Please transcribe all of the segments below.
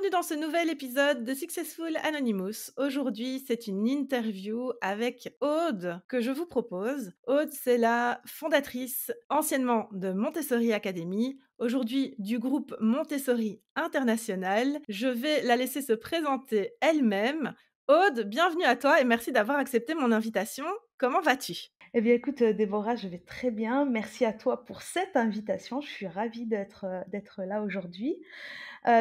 bienvenue dans ce nouvel épisode de Successful Anonymous. Aujourd'hui, c'est une interview avec Aude que je vous propose. Aude, c'est la fondatrice anciennement de Montessori Academy, aujourd'hui du groupe Montessori International. Je vais la laisser se présenter elle-même. Aude, bienvenue à toi et merci d'avoir accepté mon invitation. Comment vas-tu? Eh bien, écoute, Déborah, je vais très bien. Merci à toi pour cette invitation. Je suis ravie d'être là aujourd'hui.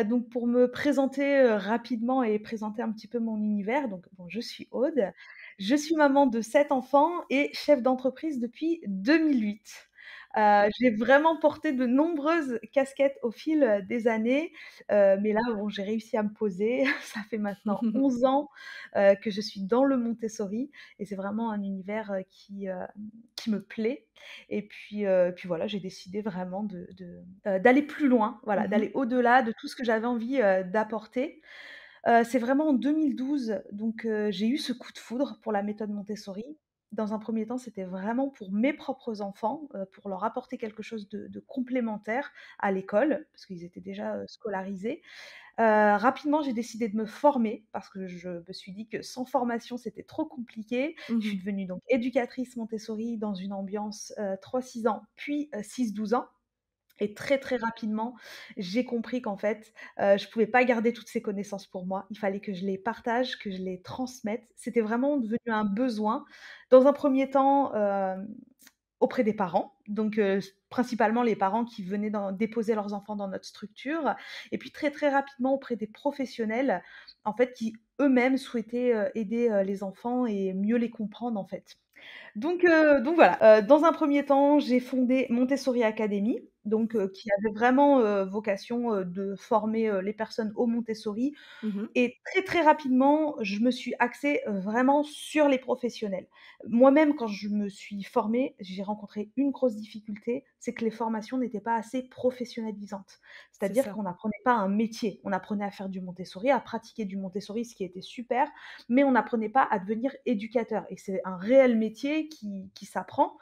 Donc pour me présenter, rapidement et présenter un petit peu mon univers, donc bon, je suis Aude. Je suis maman de 7 enfants et chef d'entreprise depuis 2008. J'ai vraiment porté de nombreuses casquettes au fil, des années, mais là, bon, j'ai réussi à me poser. Ça fait maintenant 11 ans, que je suis dans le Montessori et c'est vraiment un univers, qui me plaît et puis voilà, j'ai décidé vraiment d'aller plus loin, voilà, Mhm, d'aller au-delà de tout ce que j'avais envie, d'apporter. C'est vraiment en 2012, donc j'ai eu ce coup de foudre pour la méthode Montessori. Dans un premier temps, c'était vraiment pour mes propres enfants, pour leur apporter quelque chose de complémentaire à l'école, parce qu'ils étaient déjà, scolarisés. Rapidement, j'ai décidé de me former parce que je me suis dit que sans formation, c'était trop compliqué. Je suis mhm. devenue donc éducatrice Montessori dans une ambiance, 3-6 ans, puis, 6-12 ans. Et très, très rapidement, j'ai compris qu'en fait, je pouvais pas garder toutes ces connaissances pour moi. Il fallait que je les partage, que je les transmette. C'était vraiment devenu un besoin. Dans un premier temps, auprès des parents, donc principalement les parents qui venaient déposer leurs enfants dans notre structure et puis très, très rapidement auprès des professionnels, en fait, qui eux-mêmes souhaitaient, aider, les enfants et mieux les comprendre, en fait. Donc voilà, dans un premier temps, j'ai fondé Montessori Academy, donc qui avait vraiment, vocation, de former, les personnes au Montessori Mhm. et très, très rapidement, je me suis axée, vraiment sur les professionnels. Moi-même, quand je me suis formée, j'ai rencontré une grosse difficulté, c'est que les formations n'étaient pas assez professionnalisantes. C'est C'est-à-dire ça. qu'on n'apprenait pas un métier. On apprenait à faire du Montessori, à pratiquer du Montessori, ce qui était super, mais on n'apprenait pas à devenir éducateur et c'est un réel métier qui s'apprend.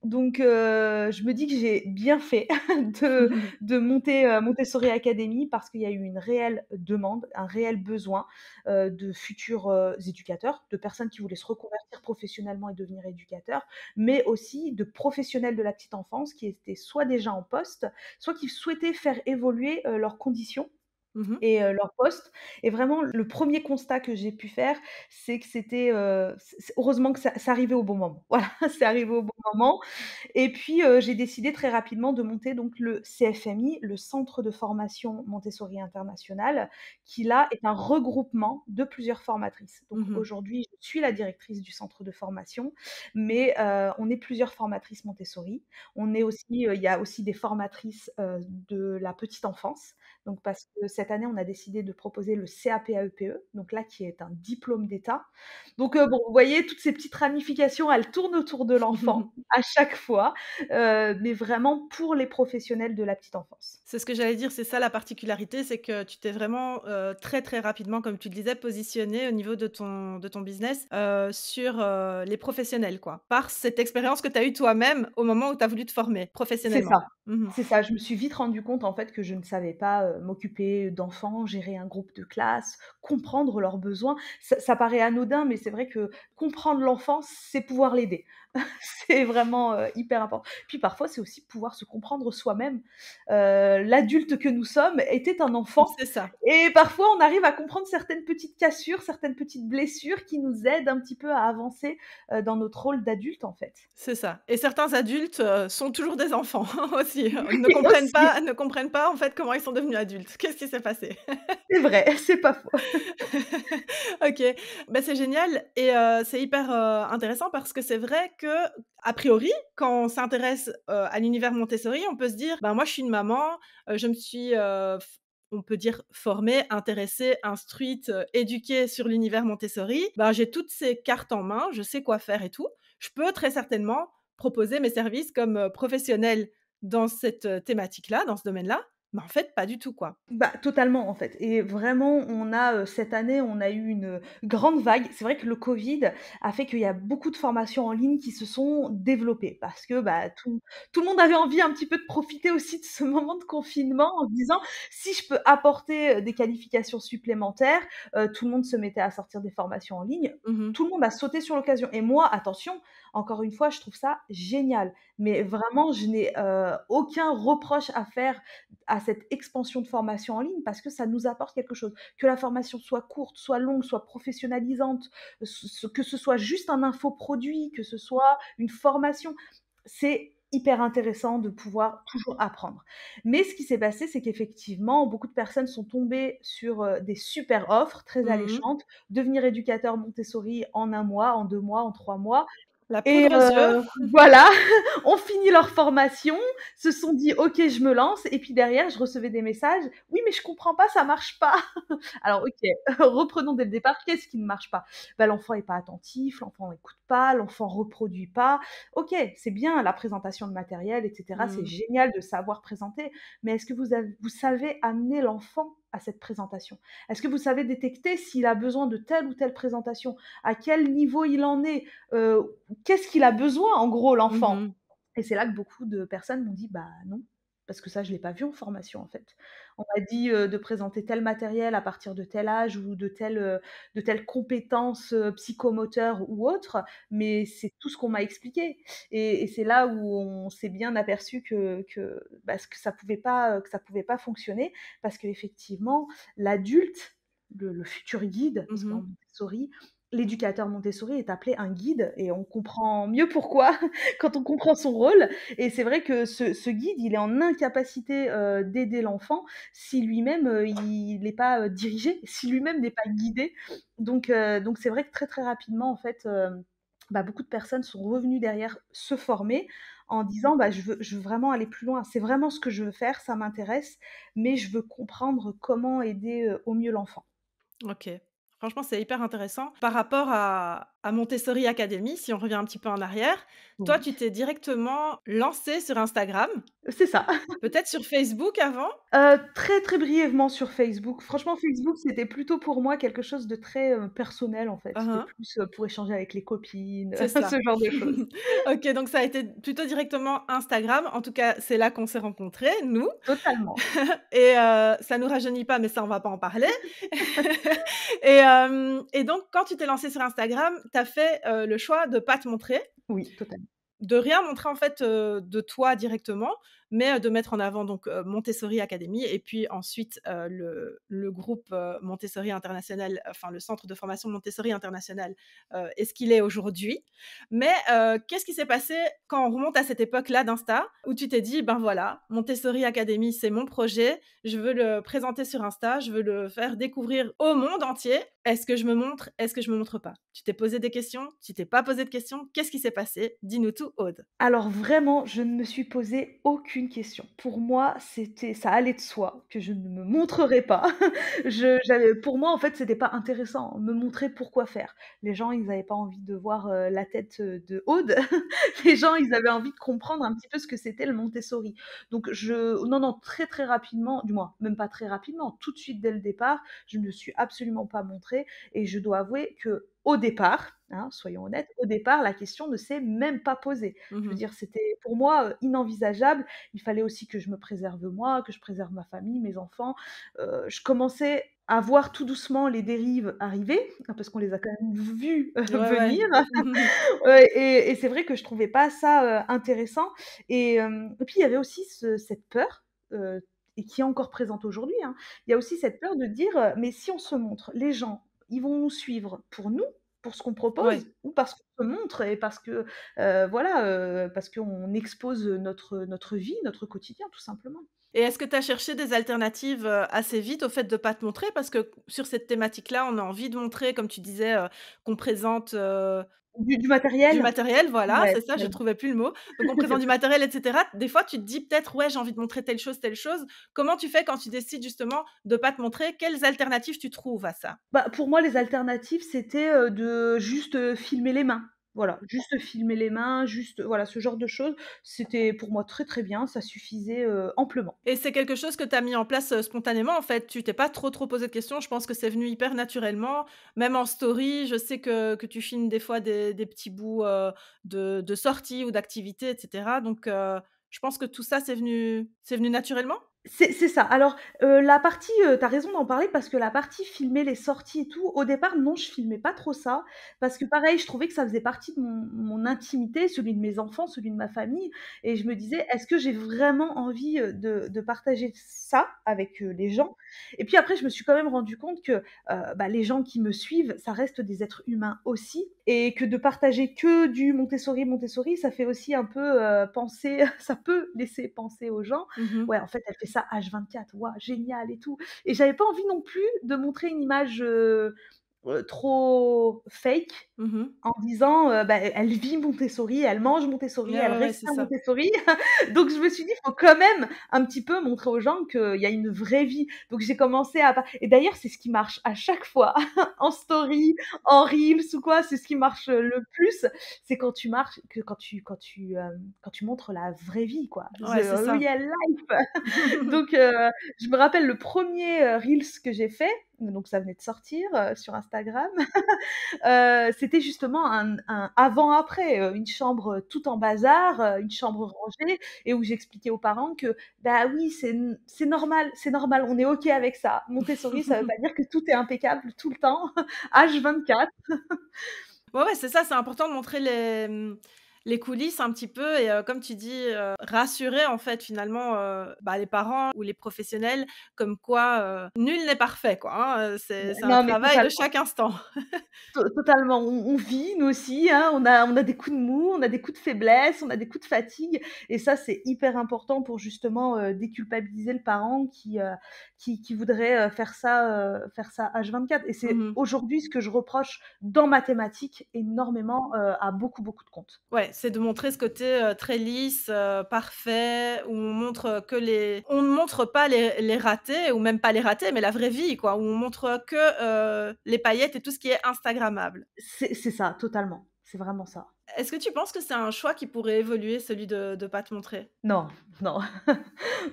Donc je me dis que j'ai bien fait de monter, Montessori Academy parce qu'il y a eu une réelle demande, un réel besoin, de futurs, éducateurs, de personnes qui voulaient se reconvertir professionnellement et devenir éducateurs, mais aussi de professionnels de la petite enfance qui étaient soit déjà en poste, soit qui souhaitaient faire évoluer, leurs conditions Mhm. et leur poste et vraiment le premier constat que j'ai pu faire, c'est que c'était, c heureusement que ça arrivait au bon moment. Voilà, c'est arrivé au bon moment et puis, j'ai décidé très rapidement de monter donc le CFMI, le Centre de formation Montessori International, qui là est un regroupement de plusieurs formatrices. Donc Mhm. aujourd'hui, je suis la directrice du centre de formation, mais on est plusieurs formatrices Montessori. On est aussi, il y a aussi des formatrices, de la petite enfance. Donc parce que cette année, on a décidé de proposer le CAPAEPE, donc là qui est un diplôme d'État. Donc bon, vous voyez toutes ces petites ramifications, elles tournent autour de l'enfant à chaque fois, mais vraiment pour les professionnels de la petite enfance. C'est ce que j'allais dire, c'est ça la particularité, c'est que tu t'es vraiment, très, très rapidement, comme tu le disais, positionnée au niveau de ton business, sur, les professionnels, quoi. Par cette expérience que tu as eue toi-même au moment où tu as voulu te former C'est professionnellement. ça, Mmh. c'est ça. Je me suis vite rendu compte en fait que je ne savais pas, m'occuper d'enfants, gérer un groupe de classe, comprendre leurs besoins. Ça paraît anodin, mais c'est vrai que comprendre l'enfant, c'est pouvoir l'aider. C'est vraiment, hyper important. Puis parfois, c'est aussi pouvoir se comprendre soi-même. L'adulte que nous sommes était un enfant C'est ça. et parfois on arrive à comprendre certaines petites cassures, certaines petites blessures qui nous aident un petit peu à avancer, dans notre rôle d'adulte en fait. C'est ça et certains adultes, sont toujours des enfants aussi, Oui aussi, ne comprennent pas, en fait, comment ils sont devenus adultes. Qu'est-ce qui s'est passé? c'est vrai, c'est pas faux. OK, bah, c'est génial et c'est hyper, intéressant parce que c'est vrai qu'a priori, quand on s'intéresse, à l'univers Montessori, on peut se dire: «Ben, moi, je suis une maman, je me suis, f on peut dire formée, intéressée, instruite, éduquée sur l'univers Montessori. Ben, j'ai toutes ces cartes en main, je sais quoi faire et tout. Je peux très certainement proposer mes services comme, professionnelle dans cette, thématique-là, dans ce domaine-là. Bah, en fait, pas du tout, quoi. Bah, totalement, en fait et vraiment on a, cette année, on a eu une, grande vague. C'est vrai que le covid a fait qu'il y a beaucoup de formations en ligne qui se sont développées parce que, bah, tout le monde avait envie un petit peu de profiter aussi de ce moment de confinement en se disant: «Si je peux apporter, des qualifications supplémentaires», tout le monde se mettait à sortir des formations en ligne. Mmh. Tout le monde a sauté sur l'occasion et moi, attention, encore une fois, je trouve ça génial. Mais vraiment, je n'ai, aucun reproche à faire à cette expansion de formation en ligne parce que ça nous apporte quelque chose. Que la formation soit courte, soit longue, soit professionnalisante, que ce soit juste un infoproduit, que ce soit une formation, c'est hyper intéressant de pouvoir toujours apprendre. Mais ce qui s'est passé, c'est qu'effectivement, beaucoup de personnes sont tombées sur, des super offres très Mmh. alléchantes. Devenir éducateur Montessori en 1 mois, en 2 mois, en 3 mois La et poudre aux yeux. voilà, ont fini leur formation, se sont dit: «OK, je me lance» et puis derrière, je recevais des messages: «Oui, mais je comprends pas, ça marche pas». Alors OK, reprenons dès le départ, qu'est-ce qui ne marche pas? Bah, l'enfant est pas attentif, l'enfant écoute pas, l'enfant reproduit pas. OK, c'est bien la présentation de matériel et cetera, c'est Mmh. génial de savoir présenter, mais est-ce que vous savez amener l'enfant à cette présentation? Est-ce que vous savez détecter s'il a besoin de telle ou telle présentation? À quel niveau il en est? Qu'est-ce qu'il a besoin en gros l'enfant? Mmh. Et c'est là que beaucoup de personnes m'ont dit: «Bah non», parce que ça je l'ai pas vu en formation en fait. On m'a dit, de présenter tel matériel à partir de tel âge ou de telles compétences, psychomoteurs ou autres, mais c'est tout ce qu'on m'a expliqué et c'est là où on s'est bien aperçu bah, que ça pouvait pas fonctionner parce qu'effectivement l'adulte, le futur guide, parce qu'en Mmh. Montessori, l'éducateur Montessori est appelé un guide et on comprend mieux pourquoi quand on comprend son rôle et c'est vrai que ce guide, il est en incapacité, d'aider l'enfant si lui-même, il n'est pas, dirigé, si lui-même n'est pas guidé. Donc c'est vrai que très, très rapidement, en fait, bah, beaucoup de personnes sont revenues derrière se former en disant: «Bah, je veux vraiment aller plus loin. C'est vraiment ce que je veux faire, ça m'intéresse, mais je veux comprendre comment aider, au mieux l'enfant». OK. Franchement, c'est hyper intéressant. Par rapport à Montessori Academy, si on revient un petit peu en arrière, toi, Oui, tu t'es directement lancée sur Instagram, c'est ça. peut-être sur Facebook avant? Très, très brièvement sur Facebook. Franchement, Facebook, c'était plutôt pour moi quelque chose de très, personnel, en fait. Hein, C'était hein, plus, pour échanger avec les copines, c'est ce ça. genre de choses. OK, donc ça a été plutôt directement Instagram. En tout cas, c'est là qu'on s'est rencontrés, nous. Totalement. Et ça nous rajeunit pas, mais ça, on va pas en parler. Et donc quand tu t'es lancée sur Instagram, tu as fait, le choix de pas te montrer. Oui, totalement. De rien montrer en fait, de toi directement, mais, de mettre en avant donc, Montessori Academy et puis ensuite, le groupe, Montessori International, enfin le centre de formation Montessori International, est ce qu'il est aujourd'hui. Mais, qu'est-ce qui s'est passé quand on remonte à cette époque-là d'Insta, où tu t'es dit: «Ben voilà, Montessori Academy, c'est mon projet, je veux le présenter sur Insta, je veux le faire découvrir au monde entier. Est-ce que je me montre? Est-ce que je me montre pas?» Tu t'es posé des questions? Tu t'es pas posé de questions? Qu'est-ce qui s'est passé? Dis-nous tout, Aude. Alors vraiment, je ne me suis posé aucune question. Pour moi, ça allait de soi que je ne me montrerais pas. Pour moi, en fait, c'était pas intéressant. Me montrer, pourquoi faire? Les gens, ils avaient pas envie de voir, la tête, de Aude. Les gens, ils avaient envie de comprendre un petit peu ce que c'était le Montessori. Donc non, non, très, très rapidement, du moins, même pas très rapidement, tout de suite dès le départ, je ne me suis absolument pas montrée et je dois avouer qu'au départ, hein, soyons honnêtes, au départ, la question ne s'est même pas posée. Je veux Mmh. dire, c'était pour moi, inenvisageable. Il fallait aussi que je me préserve moi, que je préserve ma famille, mes enfants. Je commençais à voir tout doucement les dérives arriver, hein, parce qu'on les a quand même vues, Ouais, ouais. venir. Et c'est vrai que je trouvais pas ça, intéressant et puis il y avait aussi cette peur, heu et qui est encore présente aujourd'hui, hein. Il y a aussi cette peur de dire, «Mais si on se montre, les gens, ils vont nous suivre pour nous, pour ce qu'on Ouais. propose ou parce qu'on se montre et parce que, voilà, parce qu'on expose, notre vie, notre quotidien, tout simplement». Et est-ce que tu as cherché des alternatives, assez vite au fait de pas te montrer? Parce que sur cette thématique-là, on a envie de montrer, comme tu disais, qu'on présente, Du du matériel? matériel, voilà, Ouais, c'est ça, je totalement. trouvais plus le mot. Donc on présente du matériel et cetera. Des fois, tu te dis peut-être: «Ouais, j'ai envie de montrer telle chose, telle chose». Comment tu fais quand tu décides justement de pas te montrer? Quelles alternatives tu trouves à ça? Bah, pour moi, les alternatives, c'était, de juste, filmer les mains. Voilà, juste filmer les mains, juste voilà, ce genre de choses, c'était pour moi très, très bien, ça suffisait, amplement. Et c'est quelque chose que tu as mis en place, spontanément, en fait? Tu t'es pas trop posé de questions? Je pense que c'est venu hyper naturellement. Même en story, je sais que tu filmes des fois des petits bouts, de sorties ou d'activités et cetera, donc je pense que tout ça, c'est venu naturellement? C'est ça. Alors, la partie, tu as raison d'en parler parce que la partie filmer les sorties et tout, au départ, non, je filmais pas trop ça parce que pareil, je trouvais que ça faisait partie de mon intimité, celui de mes enfants, celui de ma famille et je me disais: «Est-ce que j'ai vraiment envie, de partager ça avec, les gens?» Et puis après, je me suis quand même rendu compte que, bah, les gens qui me suivent, ça reste des êtres humains aussi et que de partager que du Montessori, Montessori, ça fait aussi un peu, penser ça peut laisser penser aux gens: Mmh. «Ouais, en fait, elle fait ça H24, waouh, génial et tout» et j'avais pas envie non plus de montrer une image, trop fake Mmh. en disant, bah, elle vit Montessori, elle mange Montessori, Ouais, elle ouais, ouais, c'est respire ça. Montessori. Donc je me suis dit: «Faut quand même un petit peu montrer aux gens qu'il y a une vraie vie». Donc j'ai commencé à et d'ailleurs, c'est ce qui marche à chaque fois en story, en reels ou quoi, c'est ce qui marche, le plus, c'est quand tu marches que quand tu montres la vraie vie, quoi. Ouais, c'est The ça. real life. Donc je me rappelle le premier er reels que j'ai fait, donc ça venait de sortir, sur Instagram. C'était justement un avant-après, une chambre, toute en bazar, une chambre rangée et où j'expliquais aux parents que, bah, oui, c'est normal, on est OK avec ça. Montessori, ça veut pas dire que tout est impeccable tout le temps, H24. Ouais, ouais, c'est ça, c'est important de montrer les coulisses un petit peu et comme tu dis, rassurer en fait finalement, bah, les parents ou les professionnels comme quoi, nul n'est parfait quoi, hein, c'est un Non, mais travail de totalement. chaque instant. Totalement, on vit nous aussi, hein, on a des coups de mou, on a des coups de faiblesse, on a des coups de fatigue et ça, c'est hyper important pour justement, déculpabiliser le parent qui voudrait, faire ça H24 et c'est Mmh. aujourd'hui ce que je reproche dans ma thématique énormément, à beaucoup, beaucoup de comptes. Ouais, c'est de montrer ce côté, très lisse, parfait, où on montre, on ne montre pas les ratés ou même pas les ratés, mais la vraie vie quoi, où on montre que, les paillettes et tout ce qui est instagrammable. C'est ça, totalement, c'est vraiment ça. Est-ce que tu penses que c'est un choix qui pourrait évoluer, celui de pas te montrer? Non, non,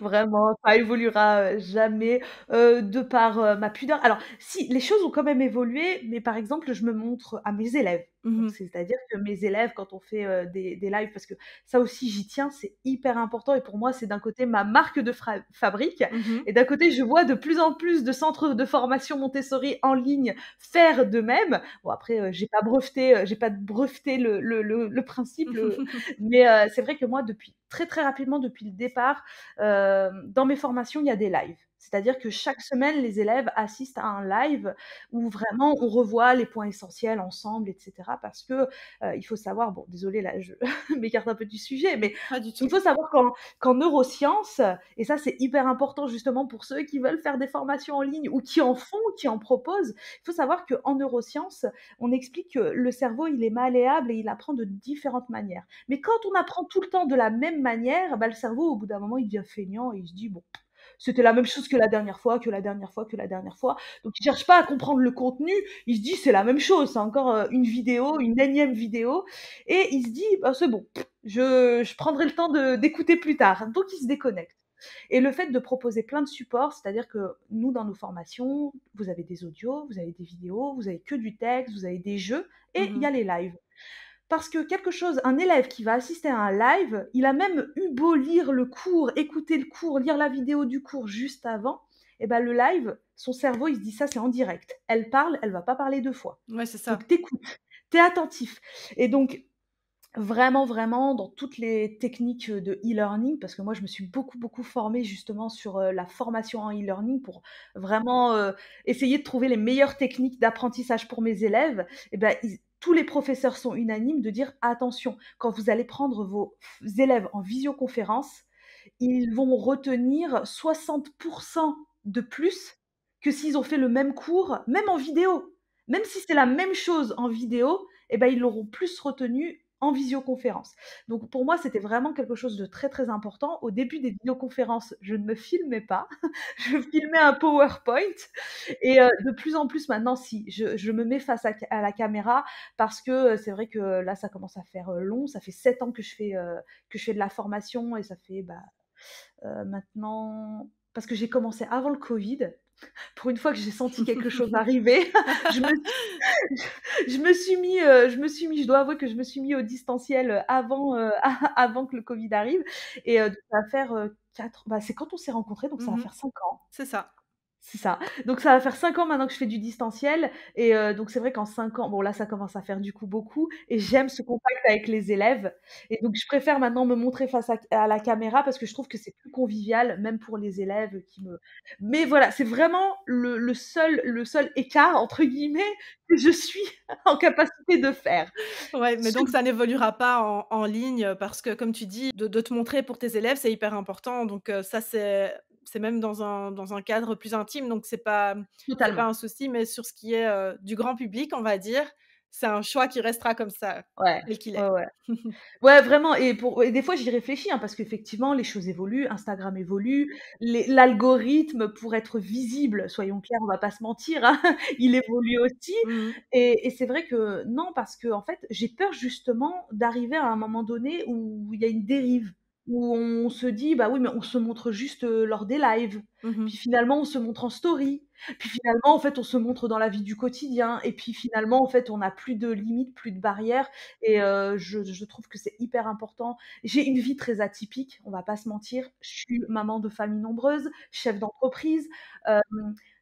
vraiment, ça évoluera, jamais, de par, ma pudeur. Alors si, les choses ont quand même évolué, mais par exemple, je me montre à mes élèves. Donc Mmh. c'est-à-dire que mes élèves, quand on fait, des lives parce que ça aussi j'y tiens, c'est hyper important et pour moi, c'est d'un côté ma marque de fabrique Mmh. et d'un côté, je vois de plus en plus de centres de formation Montessori en ligne faire de même. Bon après, j'ai pas breveté le principe, mais c'est vrai que moi, depuis très, très rapidement, depuis le départ, dans mes formations, il y a des lives. C'est-à-dire que chaque semaine, les élèves assistent à un live où vraiment on revoit les points essentiels ensemble et cetera. Parce que, il faut savoir bon désolée là, je m'écarte un peu du sujet, mais Pas du il tout. faut savoir qu'en neurosciences et ça c'est hyper important justement pour ceux qui veulent faire des formations en ligne ou qui en font, qui en proposent. Il faut savoir qu'en neurosciences, on explique que le cerveau, il est malléable et il apprend de différentes manières. Mais quand on apprend tout le temps de la même manière, bah, le cerveau, au bout d'un moment, il devient feignant et il se dit: «Bon, c'était la même chose que la dernière fois, que la dernière fois, que la dernière fois». Donc il cherche pas à comprendre le contenu, il se dit: «C'est la même chose, c'est encore, une vidéo, une énième vidéo» et il se dit: «Bah, c'est bon, je prendrai le temps d'écouter plus tard». Donc il se déconnecte et le fait de proposer plein de supports, c'est-à-dire que nous, dans nos formations, vous avez des audios, vous avez des vidéos, vous avez que du texte, vous avez des jeux et il y Mmh. a les lives. Parce que un élève qui va assister à un live, il a même eu beau lire le cours, écouter le cours, lire la vidéo du cours juste avant, et ben le live, son cerveau, il se dit ça, c'est en direct. Elle parle, elle va pas parler deux fois. Ouais, c'est ça. Donc t'écoutes, t'es attentif. Et donc vraiment, vraiment, dans toutes les techniques de e-learning, parce que moi, je me suis beaucoup, beaucoup formée justement sur la formation en e-learning pour vraiment essayer de trouver les meilleures techniques d'apprentissage pour mes élèves. Et ben, tous les professeurs sont unanimes de dire attention, quand vous allez prendre vos élèves en visioconférence, ils vont retenir 60% de plus que s'ils ont fait le même cours, même en vidéo. Même si c'est la même chose en vidéo, eh ben, ils l'auront plus retenu en visioconférence. Donc pour moi, c'était vraiment quelque chose de très, très important. Au début des vidéoconférences, je ne me filmais pas, je filmais un PowerPoint et de plus en plus maintenant, si, je me mets face à la caméra parce que, c'est vrai que là, ça commence à faire, long. Ça fait 7 ans que je fais de la formation et ça fait, bah, maintenant parce que j'ai commencé avant le Covid. Pour une fois que j'ai senti quelque chose arriver, je me je dois avouer que je me suis mis au distanciel, avant, avant que le Covid arrive et donc ça va faire, 4 bah, c'est quand on s'est rencontrés, donc ça va Mmh. faire 5 ans. C'est ça. C'est ça. Donc ça va faire 5 ans maintenant que je fais du distanciel et donc c'est vrai qu'en 5 ans bon là, ça commence à faire du coup beaucoup et j'aime ce contact avec les élèves et donc je préfère maintenant me montrer face à la caméra parce que je trouve que c'est plus convivial, même pour les élèves qui me mais voilà, c'est vraiment le seul «écart» entre guillemets que je suis en capacité de faire. Ouais, mais Sur donc ça n'évoluera pas en ligne, parce que comme tu dis, de te montrer pour tes élèves, c'est hyper important donc ça c'est même dans un cadre plus intime donc c'est pas Totalement. un souci, mais sur ce qui est, du grand public, on va dire, c'est un choix qui restera comme ça, Ouais, tel qu'il ouais, est. ouais. Ouais, vraiment et des fois j'y réfléchis, hein, parce qu'effectivement les choses évoluent, Instagram évolue, l'algorithme pour être visible, soyons clairs, on va pas se mentir, hein, il évolue aussi Mmh mh. et c'est vrai que non, parce qu'en fait, j'ai peur justement d'arriver à un moment donné où il y a une dérive, où on se dit: «Bah oui, mais on se montre juste, lors des lives, Mmh. puis finalement on se montre en story, puis finalement en fait on se montre dans la vie du quotidien et puis finalement en fait on n'a plus de limites, plus de barrières» et je trouve que c'est hyper important. J'ai une vie très atypique, on va pas se mentir. Je suis maman de famille nombreuse, chef d'entreprise. Hem,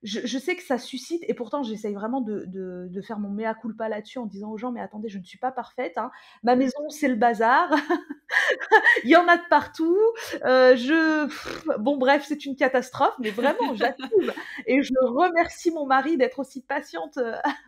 je sais que ça suscite et pourtant j'essaye vraiment de faire mon mea culpa là-dessus en disant aux gens: «Mais attendez, je ne suis pas parfaite, hein. Ma maison, c'est le bazar, il y en a de partout, bon bref, c'est une catastrophe, mais vraiment j'assume et je remercie mon mari d'être aussi patiente,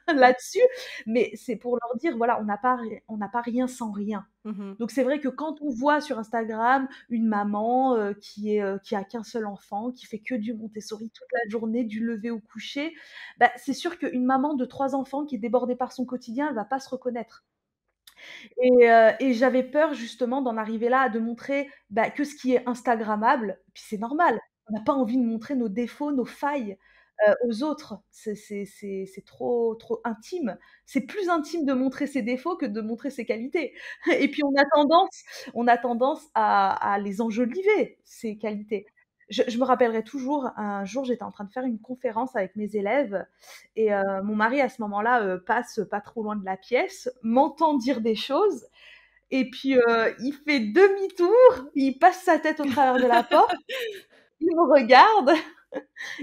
là-dessus, mais c'est pour leur dire, voilà, on n'a pas rien sans rien. Mmh. Donc c'est vrai que quand on voit sur Instagram une maman, qui a qu'un seul enfant, qui fait que du Montessori toute la journée, du lever au coucher, bah, c'est sûr qu'une maman de 3 enfants qui est débordée par son quotidien, elle va pas se reconnaître. Et j'avais peur justement d'en arriver là, de montrer, bah, que ce qui est instagrammable, puis c'est normal. On n'a pas envie de montrer nos défauts, nos failles, aux autres. C'est trop intime. C'est plus intime de montrer ses défauts que de montrer ses qualités. Et puis on a tendance à les enjoliver, ces qualités. Je me rappellerai toujours, un jour, j'étais en train de faire une conférence avec mes élèves et mon mari à ce moment-là, passe pas trop loin de la pièce, m'entend dire des choses et puis, il fait demi-tour, il passe sa tête au travers de la porte, il me regarde,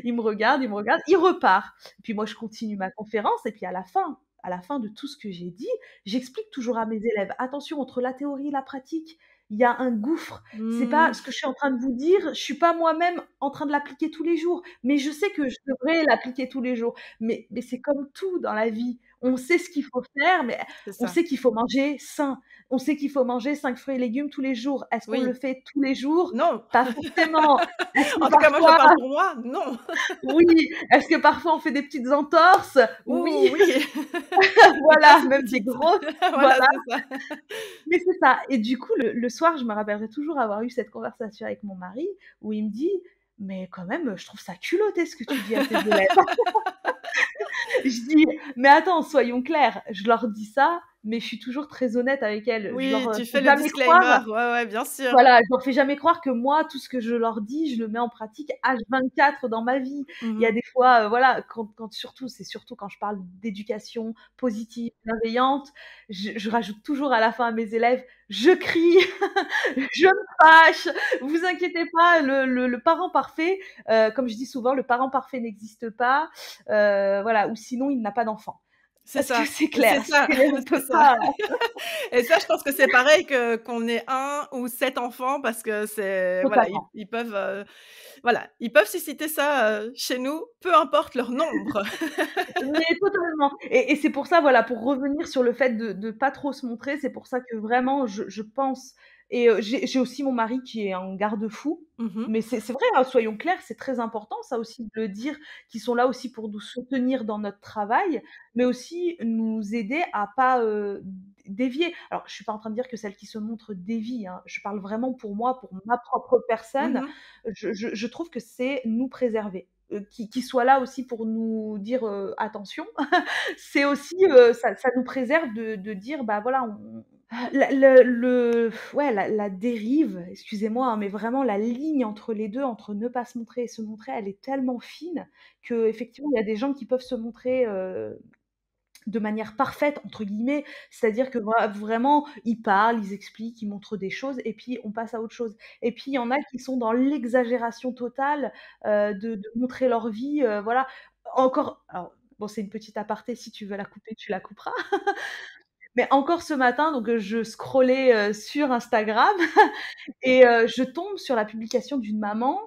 il me regarde, il repart. Puis moi je continue ma conférence et puis à la fin de tout ce que j'ai dit, j'explique toujours à mes élèves: «Attention, entre la théorie et la pratique, il y a un gouffre. C'est pas Mmh. ce que je suis en train de vous dire, je suis pas moi-même en train de l'appliquer tous les jours, mais je sais que je devrais l'appliquer tous les jours. Mais c'est comme tout dans la vie, on sait ce qu'il faut faire, mais C'est on ça. sait qu'il faut manger sain, on sait qu'il faut manger 5 fruits et légumes tous les jours. Est-ce qu'on le Oui. fait tous les jours? Non. Pas forcément. Est-ce que En tout cas, moi, je parfois parle pour moi, non. oui, est-ce que parfois on fait des petites entorses? Oh Oui, oui, mais pas voilà, si même des petite. grosses, Voilà, voilà, c'est ça. mais c'est ça et du coup, le soir, je me rappellerai toujours avoir eu cette conversation avec mon mari où il me dit: «Mais quand même, je trouve ça culotté ce que tu dis à tes élèves». Je dis: «Mais attends, soyons clairs, je leur dis ça, mais je suis toujours très honnête avec elles. Je Oui, leur, tu fais fais le jamais croire. disclaimer. Ouais, ouais, bien sûr. Voilà, je leur fais jamais croire que moi, tout ce que je leur dis, je le mets en pratique H24 dans ma vie. Mmh Il y a mh. des fois, voilà, surtout quand je parle d'éducation positive, bienveillante, je rajoute toujours à la fin à mes élèves: «Je crie, je me fâche, vous inquiétez pas, le parent parfait», comme je dis souvent: «Le parent parfait n'existe pas», voilà, ou sinon il n'a pas d'enfant. C'est Parce que ça, c'est c'est clair, ça, on c'est peut ça. pas Et ça, je pense que c'est pareil que qu'on ait un ou 7 enfants parce que c'est voilà, totalement. ils peuvent, voilà, ils peuvent susciter ça, chez nous, peu importe leur nombre. Mais totalement et c'est pour ça, voilà, pour revenir sur le fait de pas trop se montrer, c'est pour ça que vraiment je pense et j'ai aussi mon mari qui est un garde-fou, Mmh mh. mais c'est vrai, hein, soyons clairs, c'est très important ça aussi de le dire, qu'ils sont là aussi pour nous soutenir dans notre travail, mais aussi nous aider à pas, déviées. Alors, je suis pas en train de dire que celles qui se montrent dévient, hein. Je parle vraiment pour moi, pour ma propre personne. Mmh. Je trouve que c'est nous préserver. Qu'ils soient là aussi pour nous dire, «Attention», c'est aussi, ça nous préserve de dire: «Bah, voilà, on» la le ouais, la dérive, excusez-moi, hein, mais vraiment la ligne entre les 2, entre ne pas se montrer et se montrer, elle est tellement fine qu'effectivement, il y a des gens qui peuvent se montrer, de manière «parfaite» entre guillemets, c'est-à-dire que vraiment, ils parlent, ils expliquent, ils montrent des choses et puis on passe à autre chose. Et puis il y en a qui sont dans l'exagération totale, de montrer leur vie, voilà. Encore alors bon, c'est une petite aparté, si tu veux la couper, tu la couperas. Mais encore ce matin, donc je scrollais, sur Instagram et je tombe sur la publication d'une maman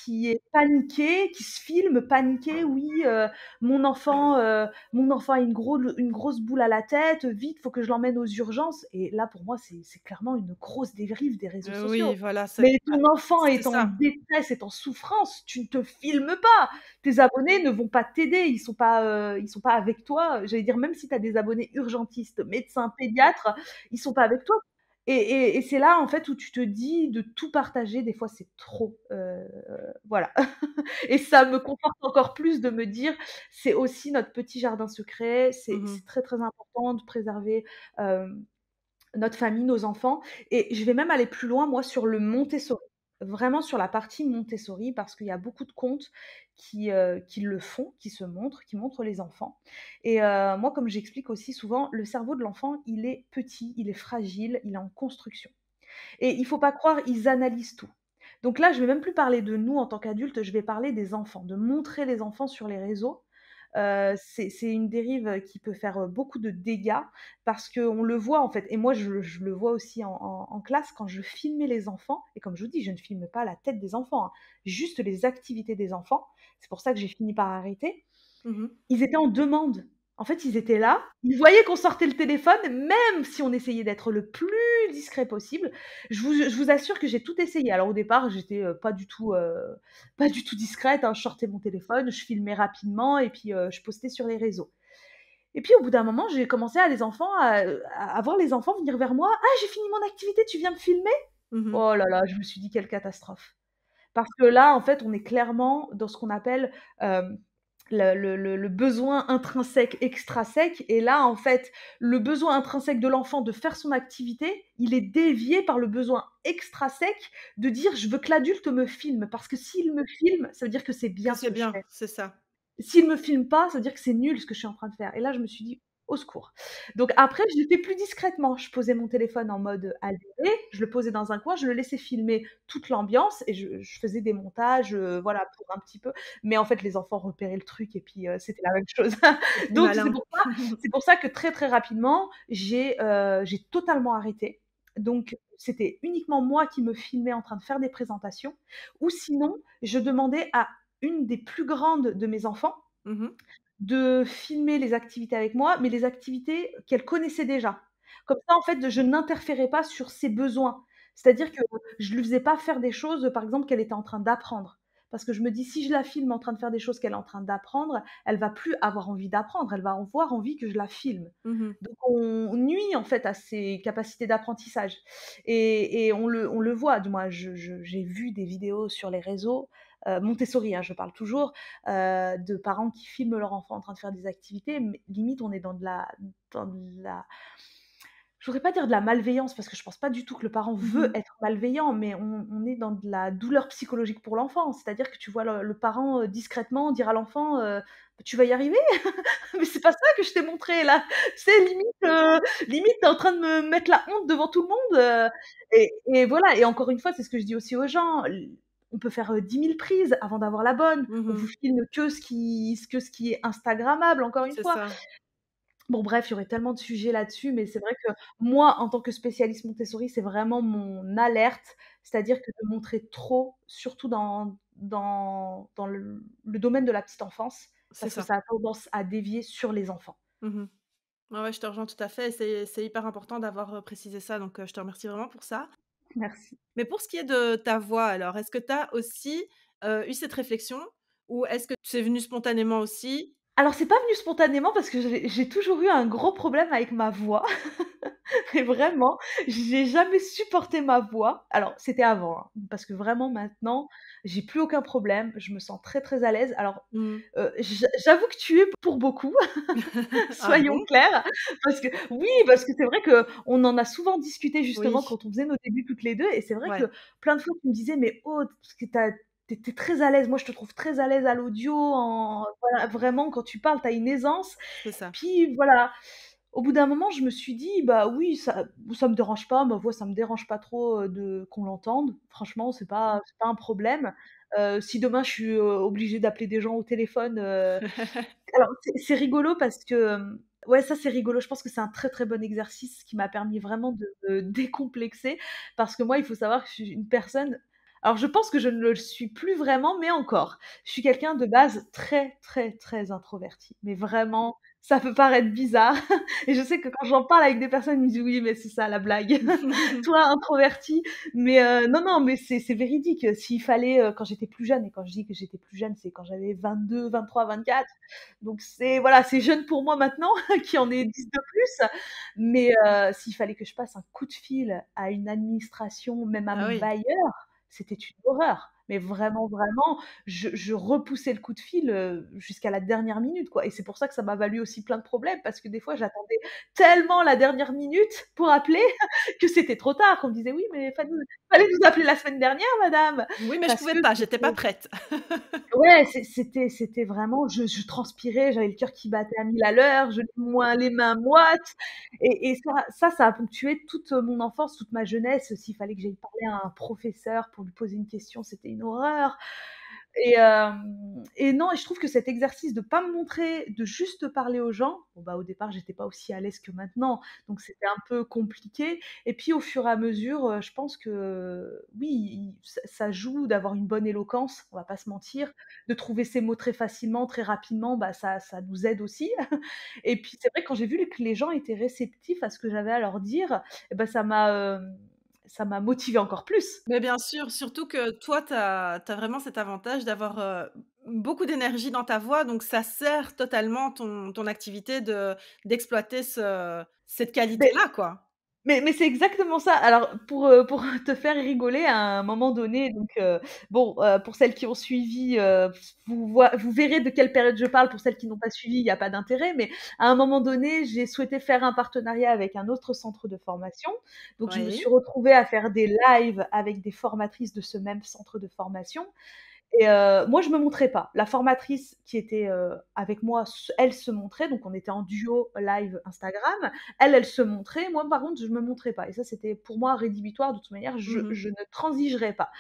qui est paniquée, qui se filme paniquée: «Oui, mon enfant a une grosse boule à la tête, vite, faut que je l'emmène aux urgences», et là, pour moi, c'est clairement une grosse dérive des réseaux Oui, sociaux. voilà, c'est Mais ton enfant c'est est en ça. détresse, est en souffrance, tu ne te filmes pas. Tes abonnés ne vont pas t'aider, ils sont pas avec toi. J'allais dire, même si tu as des abonnés urgentistes, médecins, pédiatres, ils sont pas avec toi. Et c'est là, en fait, où tu te dis de tout partager, des fois, c'est trop, voilà. Et ça me conforte encore plus de me dire: «C'est aussi notre petit jardin secret, Mmh. c'est très, très important de préserver, hem, notre famille, nos enfants», et je vais même aller plus loin, moi, sur le Montessori. Vraiment sur la partie Montessori, parce qu'il y a beaucoup de comptes qui le font, qui se montrent, qui montrent les enfants. Et moi, comme j'explique aussi souvent, le cerveau de l'enfant, il est petit, il est fragile, il est en construction. Et il faut pas croire, ils analysent tout. Donc là, je vais même plus parler de nous en tant qu'adultes, je vais parler des enfants, de montrer les enfants sur les réseaux. C'est une dérive qui peut faire, beaucoup de dégâts parce qu'on le voit, en fait, et moi je le vois aussi en classe quand je filmais les enfants, et comme je vous dis, je ne filme pas la tête des enfants, hein, juste les activités des enfants. C'est pour ça que j'ai fini par arrêter. Mmh. Ils étaient en demande. En fait, ils étaient là, ils voyaient qu'on sortait le téléphone, même si on essayait d'être le plus discret possible. Je vous assure que j'ai tout essayé. Alors au départ, j'étais, pas du tout discrète, hein. Je sortais mon téléphone, je filmais rapidement et puis, je postais sur les réseaux. Et puis au bout d'un moment, j'ai commencé à voir les enfants venir vers moi: «Ah, j'ai fini mon activité, tu viens me filmer?» Mmh. Oh là là, je me suis dit: «Quelle catastrophe». Parce que là, en fait, on est clairement dans ce qu'on appelle, hem, le besoin intrinsèque, extrinsèque, et là, en fait, le besoin intrinsèque de l'enfant de faire son activité, il est dévié par le besoin extrinsèque de dire: «Je veux que l'adulte me filme», parce que s'il me filme, ça veut dire que c'est Que bien ce c'est que je bien, fais. c'est ça. S'il me filme pas, ça veut dire que c'est nul ce que je suis en train de faire, et là, je me suis dit: «Au secours». Donc après, je l'ai fait plus discrètement. Je posais mon téléphone en mode aéré, je le posais dans un coin, je le laissais filmer toute l'ambiance et je faisais des montages, voilà, pour un petit peu, mais en fait, les enfants repéraient le truc et puis, c'était la même chose. C'est Donc malin. c'est pour ça que très, très rapidement, j'ai totalement arrêté. Donc c'était uniquement moi qui me filmais en train de faire des présentations, ou sinon, je demandais à une des plus grandes de mes enfants Mmh. de filmer les activités avec moi, mais les activités qu'elle connaissait déjà. Comme ça, en fait, je n'interférais pas sur ses besoins. C'est-à-dire que je lui faisais pas faire des choses, par exemple, qu'elle était en train d'apprendre. Parce que je me dis: «Si je la filme en train de faire des choses qu'elle est en train d'apprendre, elle va plus avoir envie d'apprendre, elle va avoir envie que je la filme». Mmh. Donc on nuit, en fait, à ses capacités d'apprentissage, et on le voit. Du moins, j'ai vu des vidéos sur les réseaux, Montessori, hein, je parle toujours, de parents qui filment leur enfant en train de faire des activités, mais limite on est dans de la je voudrais pas dire de la malveillance parce que je pense pas du tout que le parent veut Mmh. être malveillant, mais on est dans de la douleur psychologique pour l'enfant. C'est-à-dire que tu vois le parent, discrètement dire à l'enfant, «Tu vas y arriver? Mais c'est pas ça que je t'ai montré là!» Tu sais, limite tu es en train de me mettre la honte devant tout le monde, et voilà. Et encore une fois, c'est ce que je dis aussi aux gens, on peut faire, 10 000 prises avant d'avoir la bonne. On vous Mmh. filme que ce qui est instagrammable, encore une C'est fois. ça. Bon bref, il y aurait tellement de sujets là-dessus, mais c'est vrai que moi, en tant que spécialiste Montessori, c'est vraiment mon alerte, c'est-à-dire que de montrer trop, surtout dans le domaine de la petite enfance, C'est parce que ça. ça a tendance à dévier sur les enfants. Mmh. Ouais, ouais, je te rejoins tout à fait et c'est hyper important d'avoir, précisé ça donc je te remercie vraiment pour ça. Merci. Mais pour ce qui est de ta voix alors, est-ce que tu as aussi, eu cette réflexion ou est-ce que c'est venu spontanément aussi? Alors c'est pas venu spontanément parce que j'ai toujours eu un gros problème avec ma voix. Mais vraiment, j'ai jamais supporté ma voix. Alors, c'était avant, hein, parce que vraiment maintenant, j'ai plus aucun problème, je me sens très, très à l'aise. Alors, Mmh. j'avoue que tu es pour beaucoup, Ah soyons bon? clairs, parce que oui, parce que c'est vrai qu'on en a souvent discuté justement Oui, quand on faisait nos débuts toutes les 2. Et c'est vrai ouais, que plein de fois tu me disais: «Mais Aude, parce que tu es très à l'aise, moi je te trouve très à l'aise à l'audio, en voilà, vraiment quand tu parles, tu as une aisance». c'est ça. Puis voilà, au bout d'un moment, je me suis dit: «Bah oui, ça me dérange pas, ma voix, ça me dérange pas trop, de qu'on l'entende. Franchement, c'est pas un problème». Si demain je suis, obligée d'appeler des gens au téléphone, alors c'est rigolo parce que, ouais, ça c'est rigolo. Je pense que c'est un très, très bon exercice qui m'a permis vraiment de me décomplexer, parce que moi, il faut savoir que je suis une personne, alors je pense que je ne le suis plus vraiment, mais encore. Je suis quelqu'un de base très, très, très introverti, mais vraiment, ça peut paraître bizarre et je sais que quand j'en parle avec des personnes, ils me disent: «Oui, mais c'est ça la blague, toi introverti». Mais non, non, mais c'est véridique. S'il fallait, quand j'étais plus jeune, et quand je dis que j'étais plus jeune, c'est quand j'avais 22, 23, 24. Donc c'est voilà, c'est jeune pour moi maintenant qui en ai 10 de plus, mais s'il fallait que je passe un coup de fil à une administration, même à Ah mon oui. bailleur, c'était une horreur. Mais vraiment, vraiment, je repoussais le coup de fil, jusqu'à la dernière minute, quoi. Et c'est pour ça que ça m'a valu aussi plein de problèmes, parce que des fois, j'attendais tellement la dernière minute pour appeler que c'était trop tard. On me disait: «Oui, mais fallait nous appeler la semaine dernière, madame», Oui, mais je parce pouvais que pas, j'étais pas c'était prête. ouais, c'était vraiment, je transpirais, j'avais le cœur qui battait à 1000 à l'heure, je les mains moites. Et ça a ponctué toute mon enfance, toute ma jeunesse. S'il fallait que j'aille parler à un professeur pour lui poser une question, c'était une horreur. Et non, et je trouve que cet exercice de pas me montrer, de juste parler aux gens, bon, bah, au départ, j'étais pas aussi à l'aise que maintenant, donc c'était un peu compliqué. Et puis au fur et à mesure, je pense que oui, ça joue d'avoir une bonne éloquence, on va pas se mentir, de trouver ses mots très facilement, très rapidement, bah, ça nous aide aussi. Et puis c'est vrai, quand j'ai vu que les gens étaient réceptifs à ce que j'avais à leur dire, et bah, ça m'a motivée encore plus. Mais bien sûr, surtout que toi, tu as vraiment cet avantage d'avoir, beaucoup d'énergie dans ta voix, donc ça sert totalement ton activité d'exploiter cette Mais qualité-là, quoi. Mais c'est exactement ça. Alors pour te faire rigoler, à un moment donné, donc bon, pour celles qui ont suivi, vous verrez de quelle période je parle. Pour celles qui n'ont pas suivi, il y a pas d'intérêt, mais à un moment donné, j'ai souhaité faire un partenariat avec un autre centre de formation. Donc je me Oui. suis retrouvée à faire des lives avec des formatrices de ce même centre de formation. Et moi, je me montrais pas. La formatrice qui était, avec moi, elle se montrait, donc on était en duo live Instagram. Elle se montrait, moi par contre, je me montrais pas, et ça, c'était pour moi rédhibitoire. De toute manière, Mmh. je ne transigerais pas.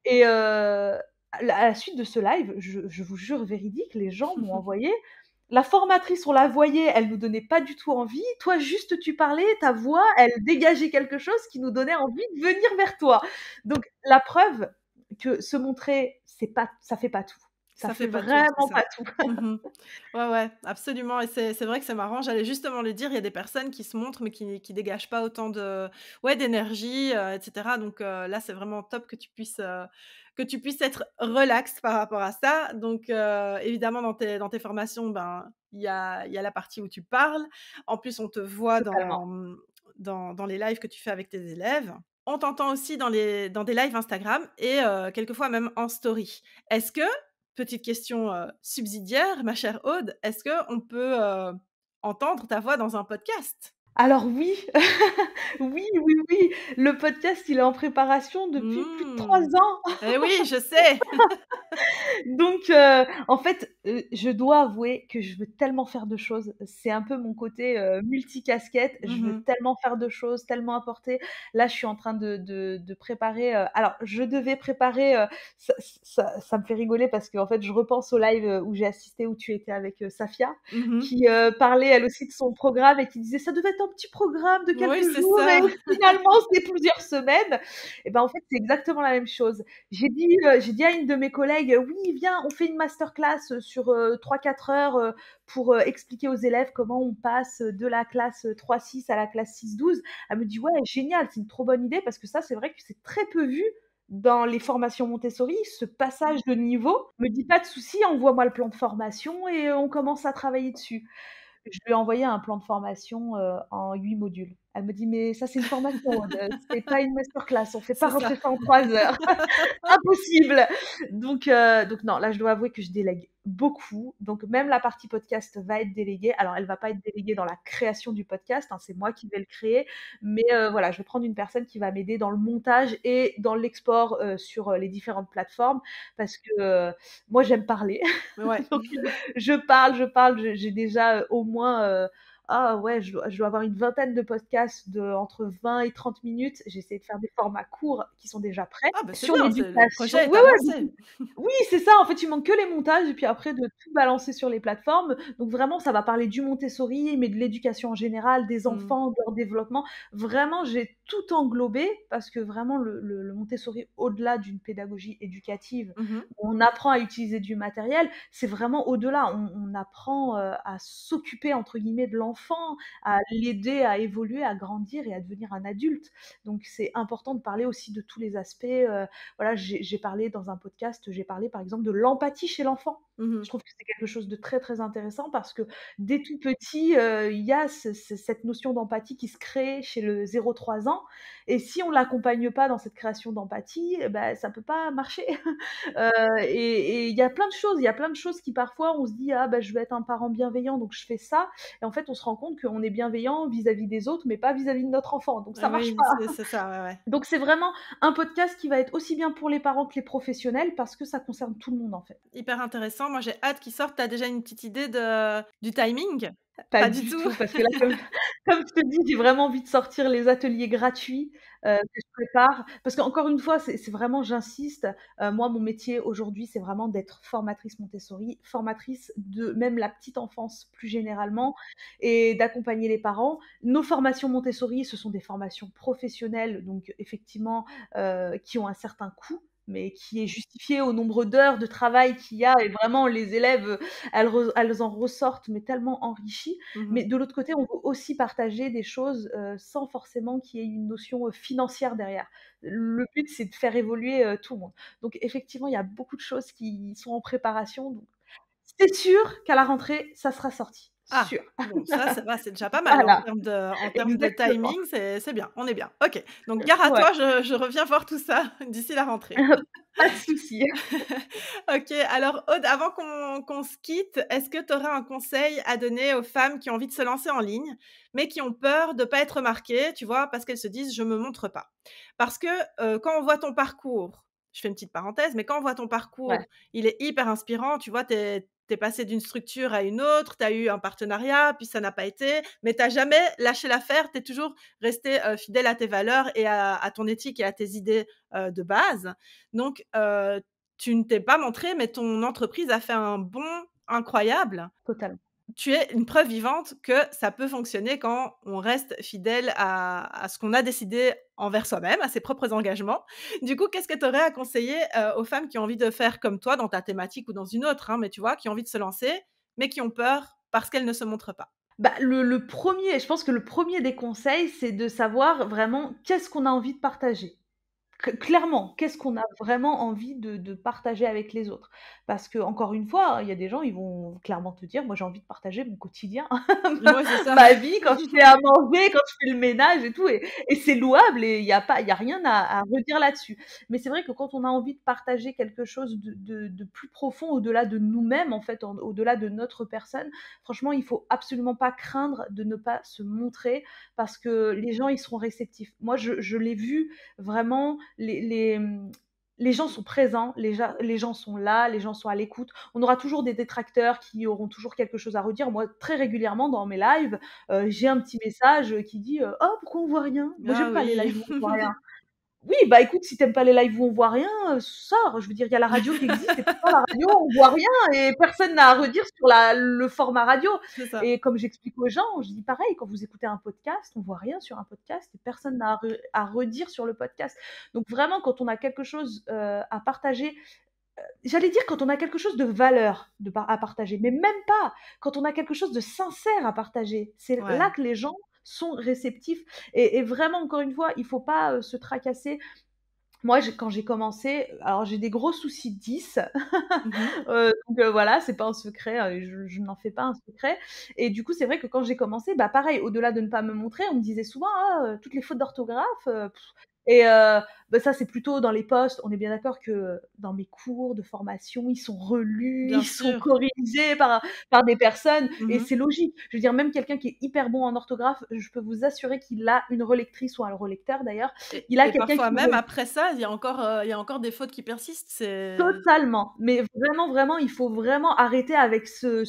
Et à la suite de ce live, je vous jure, véridique, les gens m'ont envoyé: «La formatrice, on la voyait, elle nous donnait pas du tout envie. Toi, juste tu parlais, ta voix, elle dégageait quelque chose qui nous donnait envie de venir vers toi». Donc la preuve que se montrer, ça fait pas tout. Ça Ça fait fait pas tout, c'est vraiment ça. pas tout. Mmh. Ouais, ouais, absolument, et c'est vrai que c'est marrant. J'allais justement le dire, il y a des personnes qui se montrent, mais qui dégagent pas autant de ouais, d'énergie, et cetera. Donc là, c'est vraiment top que tu puisses être relax par rapport à ça. Donc évidemment, dans tes formations, ben, il y a la partie où tu parles. En plus, on te voit Totalement. dans les lives que tu fais avec tes élèves. On t'entend aussi dans des lives Instagram et quelquefois même en story. Est-ce que petite question, subsidiaire, ma chère Aude, est-ce qu'on peut, entendre ta voix dans un podcast? Alors oui, oui, oui, oui, le podcast, il est en préparation depuis plus de 3 Mmh. ans. Eh oui, je sais! Donc en fait, je dois avouer que je veux tellement faire de choses. C'est un peu mon côté, multicasquette. Je veux Mmh. tellement faire de choses, tellement apporter. Là, je suis en train de préparer, alors je devais préparer, ça me fait rigoler parce qu'en fait, je repense au live, où j'ai assisté, où tu étais avec, Safia, Mmh. qui, parlait elle aussi de son programme et qui disait: «Ça devait être un petit programme de Oui, quelques c'est jours et ça. finalement, c'est plusieurs semaines». Et ben, en fait, c'est exactement la même chose. J'ai dit à une de mes collègues: «Oui, viens, on fait une masterclass, sur, 3-4 heures, pour, expliquer aux élèves comment on passe de la classe 3-6 à la classe 6-12». Elle me dit: «Ouais, génial, c'est une trop bonne idée», parce que ça, c'est vrai que c'est très peu vu dans les formations Montessori, ce passage de niveau me dit: «Pas de souci, envoie-moi le plan de formation et on commence à travailler dessus». Je lui ai envoyé un plan de formation, en 8 modules. Elle me dit: «Mais ça, c'est une formation, c'est pas une masterclass, on fait pas C'est ça. rentrer ça en 3 heures, impossible!» Donc non, là, je dois avouer que je délègue beaucoup. Donc même la partie podcast va être déléguée. Alors elle va pas être déléguée dans la création du podcast, hein, c'est moi qui vais le créer, mais voilà, je vais prendre une personne qui va m'aider dans le montage et dans l'export, sur, les différentes plateformes parce que, moi, j'aime parler. Ouais. Donc je parle, j'ai déjà, au moins, ah ouais, je dois avoir une vingtaine de podcasts de entre 20 et 30 minutes. J'essaie de faire des formats courts qui sont déjà prêts Ah bah, c'est sur bien, le l'éducation. projet est Ouais, ouais, donc avancé. oui, c'est ça, en fait, il manque que les montages et puis après de tout balancer sur les plateformes. Donc vraiment, ça va parler du Montessori, mais de l'éducation en général, des Mmh. enfants, de leur développement. Vraiment, j'ai tout englobé parce que vraiment le Montessori, au-delà d'une pédagogie éducative, Mmh mh. où on apprend à utiliser du matériel, c'est vraiment au-delà. On apprend, à «s'occuper» entre guillemets de l'enfant, à l'aider à évoluer, à grandir et à devenir un adulte. Donc c'est important de parler aussi de tous les aspects, voilà, j'ai parlé dans un podcast, j'ai parlé par exemple de l'empathie chez l'enfant. Mmh. Je trouve que c'est quelque chose de très, très intéressant parce que dès tout petit, il y a cette notion d'empathie qui se crée chez le 0-3 ans et si on l'accompagne pas dans cette création d'empathie, eh bah, ça peut pas marcher. Et il y a plein de choses qui parfois on se dit: «Ah bah, je veux être un parent bienveillant donc je fais ça» et en fait on se rend compte qu'on est bienveillant vis-à-vis des autres mais pas vis-à-vis de notre enfant donc ça marche Oui, pas. c'est ça, ouais, ouais. Donc c'est vraiment un podcast qui va être aussi bien pour les parents que les professionnels parce que ça concerne tout le monde en fait. Hyper intéressant. Moi, j'ai hâte qu'il sorte. Tu as déjà une petite idée de du timing? Pas Pas du du tout? tout, parce que là, comme je te dis, j'ai vraiment envie de sortir les ateliers gratuits, que je prépare. Parce qu'encore une fois, c'est vraiment j'insiste, moi, mon métier aujourd'hui, c'est vraiment d'être formatrice Montessori, formatrice de même la petite enfance plus généralement et d'accompagner les parents. Nos formations Montessori, ce sont des formations professionnelles, donc effectivement, qui ont un certain coût, mais qui est justifié au nombre d'heures de travail qu'il y a et vraiment les élèves, elles en ressortent, mais tellement enrichies. Mmh Mais mh. de l'autre côté, on veut aussi partager des choses, sans forcément qu'il y ait une notion, financière derrière. Le but, c'est de faire évoluer, tout le monde. Donc effectivement, il y a beaucoup de choses qui sont en préparation, donc c'est sûr qu'à la rentrée, ça sera sorti, Ah! sûr. Bon, ça va, c'est déjà pas mal Voilà, en termes de exactement. timing, c'est bien, on est bien. OK, donc gare à Ouais, toi, je reviens voir tout ça d'ici la rentrée. pas de souci. OK, alors Aude, avant qu'on se quitte, est-ce que tu aurais un conseil à donner aux femmes qui ont envie de se lancer en ligne, mais qui ont peur de pas être remarquées, tu vois? Parce qu'elles se disent: «Je me montre pas». Parce que, quand on voit ton parcours, je fais une petite parenthèse, mais quand on voit ton parcours, Ouais, il est hyper inspirant, tu vois? Tu es passée d'une structure à une autre, tu as eu un partenariat, puis ça n'a pas été, mais tu as jamais lâché l'affaire, tu es toujours restée, fidèle à tes valeurs et à ton éthique et à tes idées, de base. Donc, tu ne t'es pas montrée, mais ton entreprise a fait un bond incroyable. totalement. Tu es une preuve vivante que ça peut fonctionner quand on reste fidèle à ce qu'on a décidé envers soi-même, à ses propres engagements. Du coup, qu'est-ce que tu aurais à conseiller, aux femmes qui ont envie de faire comme toi dans ta thématique ou dans une autre, hein, mais tu vois, qui ont envie de se lancer, mais qui ont peur parce qu'elles ne se montrent pas? Bah, le 1er je pense que le premier des conseils, c'est de savoir vraiment qu'est-ce qu'on a envie de partager. Clairement, qu'est-ce qu'on a vraiment envie de partager avec les autres? Parce que encore une fois, il y a des gens, ils vont clairement te dire: «Moi, j'ai envie de partager mon quotidien, ma Ouais, c'est ça. ma vie, quand je fais à manger, quand je fais le ménage et tout» et c'est louable et il y a rien à redire là-dessus. Mais c'est vrai que quand on a envie de partager quelque chose de plus profond, au-delà de nous-mêmes, en fait, au-delà de notre personne, franchement, il faut absolument pas craindre de ne pas se montrer parce que les gens, ils seront réceptifs. Moi, je l'ai vu vraiment les gens sont présents, les gens sont là, les gens sont à l'écoute. On aura toujours des détracteurs qui auront toujours quelque chose à redire. Moi, très régulièrement dans mes lives, j'ai un petit message, qui dit, «Oh pourquoi on voit rien?» Moi Ah j'aime pas les oui. lives où on voit rien. Oui, bah, écoute, si tu aimes pas les lives où on voit rien, sors. Je veux dire, il y a la radio qui existe et pourtant la radio, on voit rien et personne n'a à redire sur le format radio C'est ça. et comme j'explique aux gens, je dis pareil, quand vous écoutez un podcast, on voit rien sur un podcast et personne n'a à redire sur le podcast. Donc vraiment, quand on a quelque chose, à partager, j'allais dire quand on a quelque chose de valeur à partager, mais même pas. Quand on a quelque chose de sincère à partager, c'est là Ouais. que les gens sont réceptifs et vraiment, encore une fois, il faut pas, se tracasser. Moi, quand j'ai commencé, alors j'ai des gros soucis de 10, Mmh. donc voilà, c'est pas un secret, je n'en fais pas un secret et du coup, c'est vrai que quand j'ai commencé, bah, pareil, au-delà de ne pas me montrer, on me disait souvent: «Ah, toutes les fautes d'orthographe, et bah, ça, c'est plutôt dans les posts. On est bien d'accord que dans mes cours de formation, ils sont relus, Bien ils sont sûr. corrigés par des personnes et Mmh. c'est logique. Je veux dire, même quelqu'un qui est hyper bon en orthographe, je peux vous assurer qu'il a une relectrice ou un relecteur d'ailleurs, il a Et quelqu'un parfois qui même relit. après ça, il y a encore des fautes qui persistent, c'est Totalement, mais vraiment, vraiment, il faut vraiment arrêter avec ce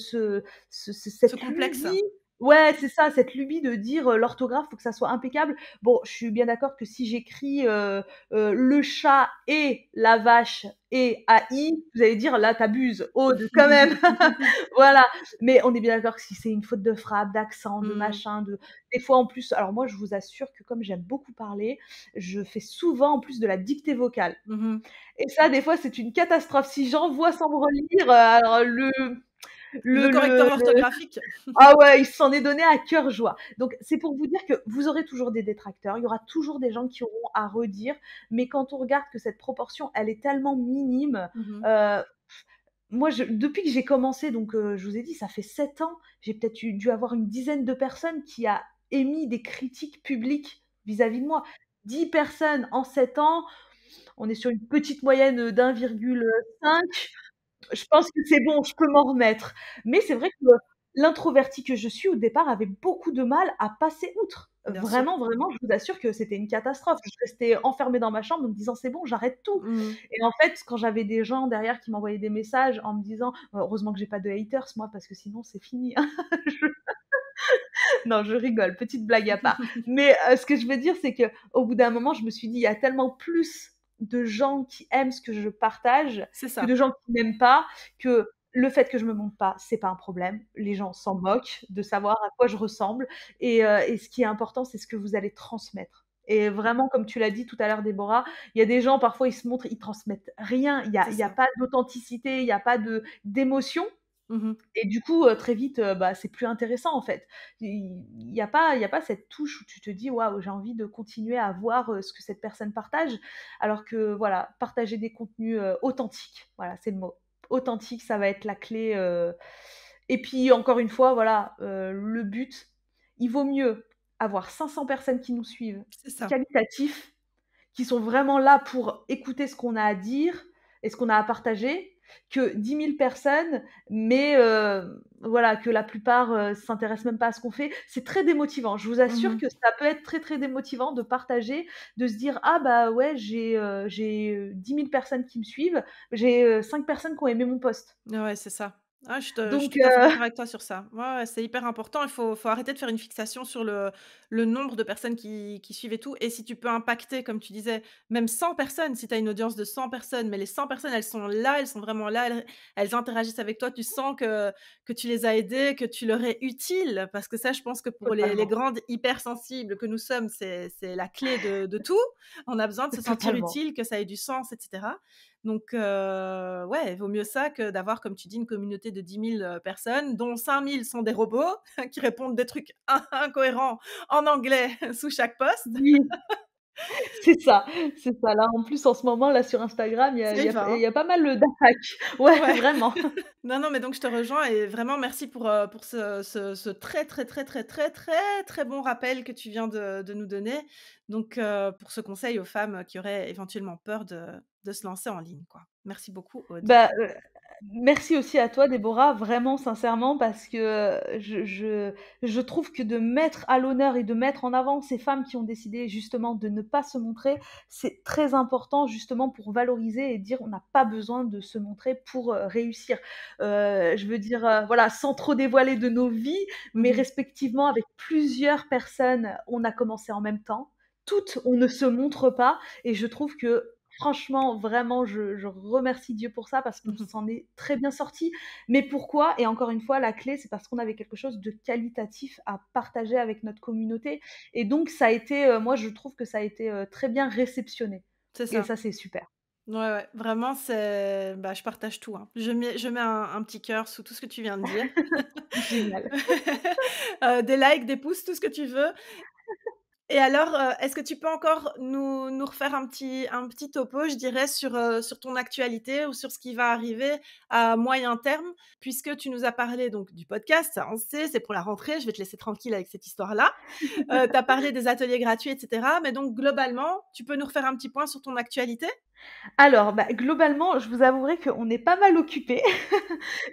cette complexe. lubie. Ouais, c'est ça, cette lubie de dire, l'orthographe, faut que ça soit impeccable. Bon, je suis bien d'accord que si j'écris, le chat et la vache et AI, vous allez dire: «Là, tu abuses, Aude, quand même». Voilà, mais on est bien d'accord que si c'est une faute de frappe, d'accent, de Mmh. machin, de des fois en plus alors moi, je vous assure que comme j'aime beaucoup parler, je fais souvent en plus de la dictée vocale. Mmh. Et ça, des fois, c'est une catastrophe. Si j'envoie sans me relire, alors Le le le correcteur le orthographique. ah ouais, il s'en est donné à cœur joie. Donc c'est pour vous dire que vous aurez toujours des détracteurs, il y aura toujours des gens qui auront à redire, mais quand on regarde que cette proportion, elle est tellement minime, Mmh. heu, moi depuis que j'ai commencé donc je vous ai dit, ça fait 7 ans, j'ai peut-être dû avoir une dizaine de personnes qui a émis des critiques publiques vis-à-vis de moi. 10 personnes en 7 ans, on est sur une petite moyenne, d'1,5. Je pense que c'est bon, je peux m'en remettre. Mais c'est vrai que l'introvertie que je suis au départ avait beaucoup de mal à passer outre. Bien sûr. Vraiment, vraiment, je vous assure que c'était une catastrophe. Je restais enfermée dans ma chambre en me disant: «C'est bon, j'arrête tout» Mmh. et en fait, quand j'avais des gens derrière qui m'envoyaient des messages en me disant heureusement que j'ai pas de haters moi parce que sinon c'est fini, hein. Non, je rigole, petite blague à part. Mais ce que je veux dire, c'est qu'au bout d'un moment, je me suis dit: «Il y a tellement plus de gens qui aiment ce que je partage C'est que ça, de gens qui n'aiment pas, que le fait que je me montre pas, c'est pas un problème. Les gens s'en moquent de savoir à quoi je ressemble et ce qui est important, c'est ce que vous allez transmettre». Et vraiment, comme tu l'as dit tout à l'heure, Déborah, il y a des gens, parfois, ils se montrent, ils transmettent rien. c'est Il y a ça. pas d'authenticité, il y a pas d'émotion. Mmh. Et du coup, très vite, bah, c'est plus intéressant, en fait. Il y a pas cette touche où tu te dis: «Waouh, j'ai envie de continuer à voir, ce que cette personne partage». Alors que voilà, partager des contenus, authentiques, voilà, c'est le mot. Authentique, ça va être la clé, et puis encore une fois, voilà, le but, il vaut mieux avoir 500 personnes qui nous suivent, C'est ça. qualitatifs, qui sont vraiment là pour écouter ce qu'on a à dire et ce qu'on a à partager, que 10 000 personnes, mais voilà, que la plupart, s'intéressent même pas à ce qu'on fait. C'est très démotivant. Je vous assure Mmh. que ça peut être très, très démotivant de partager, de se dire: «Ah bah ouais, j'ai 10 000 personnes qui me suivent, j'ai, 5 personnes qui ont aimé mon post». Ouais, c'est ça. Ah, je suis Donc tout à fait d'accord avec toi sur ça. Ouais, ouais, c'est hyper important. Il faut arrêter de faire une fixation sur le nombre de personnes qui suivent et tout. Et si tu peux impacter, comme tu disais, même 100 personnes, si tu as une audience de 100 personnes, mais les 100 personnes, elles sont là, elles sont vraiment là, elles interagissent avec toi, tu sens que tu les as aidées, que tu leur es utile. Parce que ça, je pense que pour les totalement, grandes hypersensibles que nous sommes, c'est la clé de tout. On a besoin de se sentir totalement. utile, que ça ait du sens, etc. Donc ouais, vaut mieux ça que d'avoir, comme tu dis, une communauté de 10 000 personnes, dont 5 000 sont des robots qui répondent des trucs incohérents en anglais sous chaque post. Oui. C'est ça, c'est ça. Là, en plus, en ce moment, là, sur Instagram, Ça y va, il hein. y a pas mal, d'attaques. Ouais, Ouais. vraiment. Non, non, mais donc je te rejoins et vraiment merci pour ce très, très, très, très, très, très, très bon rappel que tu viens de nous donner. Donc pour ce conseil aux femmes qui auraient éventuellement peur de se lancer en ligne, quoi. Merci beaucoup, Aude. Bah, merci aussi à toi, Déborah, vraiment sincèrement, parce que, je trouve que de mettre à l'honneur et de mettre en avant ces femmes qui ont décidé justement de ne pas se montrer, c'est très important justement pour valoriser et dire: «On n'a pas besoin de se montrer pour, réussir». Je veux dire, voilà, sans trop dévoiler de nos vies, mais Mmh. respectivement avec plusieurs personnes, on a commencé en même temps. Toutes, on ne se montre pas et je trouve que franchement, vraiment, je remercie Dieu pour ça parce qu'on Mmh. s'en est très bien sortis. Mais pourquoi? Et encore une fois, la clé, c'est parce qu'on avait quelque chose de qualitatif à partager avec notre communauté et donc ça a été, moi je trouve que ça a été, très bien réceptionné C'est et ça. ça, c'est super. Ouais, ouais, vraiment, bah, je partage tout, hein. Je mets un petit cœur sous tout ce que tu viens de dire. Génial. Des likes, des pouces, tout ce que tu veux. Et alors, est-ce que tu peux encore nous refaire un petit topo, je dirais, sur ton actualité ou sur ce qui va arriver à moyen terme? Puisque tu nous as parlé donc du podcast, ça on sait, c'est pour la rentrée, je vais te laisser tranquille avec cette histoire-là. Tu as parlé des ateliers gratuits et cetera, mais donc globalement, tu peux nous refaire un petit point sur ton actualité? Alors, bah, globalement, je vous avouerai qu'on est pas mal occupés.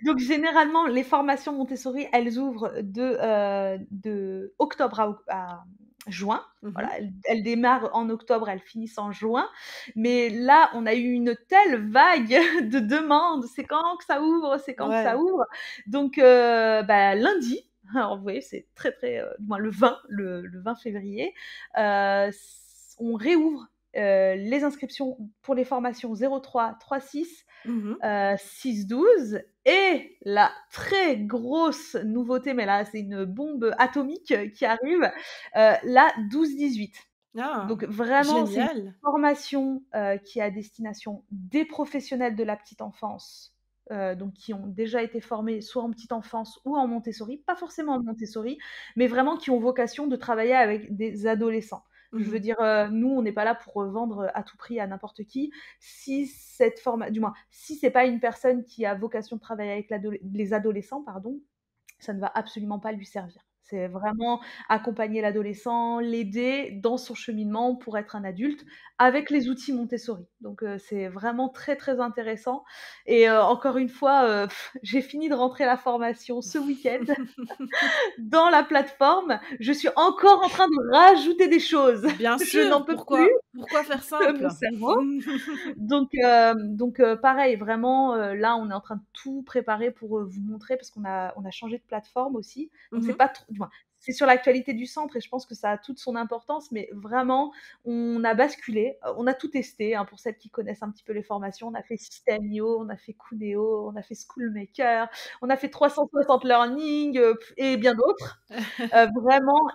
Donc généralement, les formations Montessori, elles ouvrent de octobre à juin. Mmh. Voilà, elles démarrent en octobre, elles finissent en juin. Mais là, on a eu une telle vague de demandes. C'est quand que ça ouvre? C'est quand que ça Ouais. ouvre? Donc, bah, lundi, alors vous voyez, c'est très, très, du moins le 20 février, on réouvre les inscriptions pour les formations 03, 36, Mmh. 6-12 et la très grosse nouveauté, mais là c'est une bombe atomique qui arrive, la 12-18. Ah! Donc vraiment, c'est une Génial. formation, qui est à destination des professionnels de la petite enfance, donc qui ont déjà été formés soit en petite enfance ou en Montessori, pas forcément en Montessori, mais vraiment qui ont vocation de travailler avec des adolescents. Je veux Mmh. dire, nous, on n'est pas là pour vendre à tout prix à n'importe qui. Si cette forma du moins, si c'est pas une personne qui a vocation de travailler avec les adolescents, pardon, ça ne va absolument pas lui servir. C'est vraiment accompagner l'adolescent, l'aider dans son cheminement pour être un adulte avec les outils Montessori. Donc c'est vraiment très, très intéressant et encore une fois, j'ai fini de rentrer la formation ce week-end dans la plateforme. Je suis encore en train de rajouter des choses. Bien Je n'en sûr, peux plus pourquoi faire de mon simple? cerveau. Donc pareil, vraiment, là, on est en train de tout préparer pour, vous montrer parce qu'on a changé de plateforme aussi. Donc c'est Mmh. pas trop du moins, c'est sur l'actualité du centre et je pense que ça a toute son importance, mais vraiment, on a basculé, on a tout testé, hein, pour celles qui connaissent un petit peu les formations. On a fait System.io, on a fait Cuneo, on a fait Schoolmaker, on a fait 360 Learning, et bien d'autres. Vraiment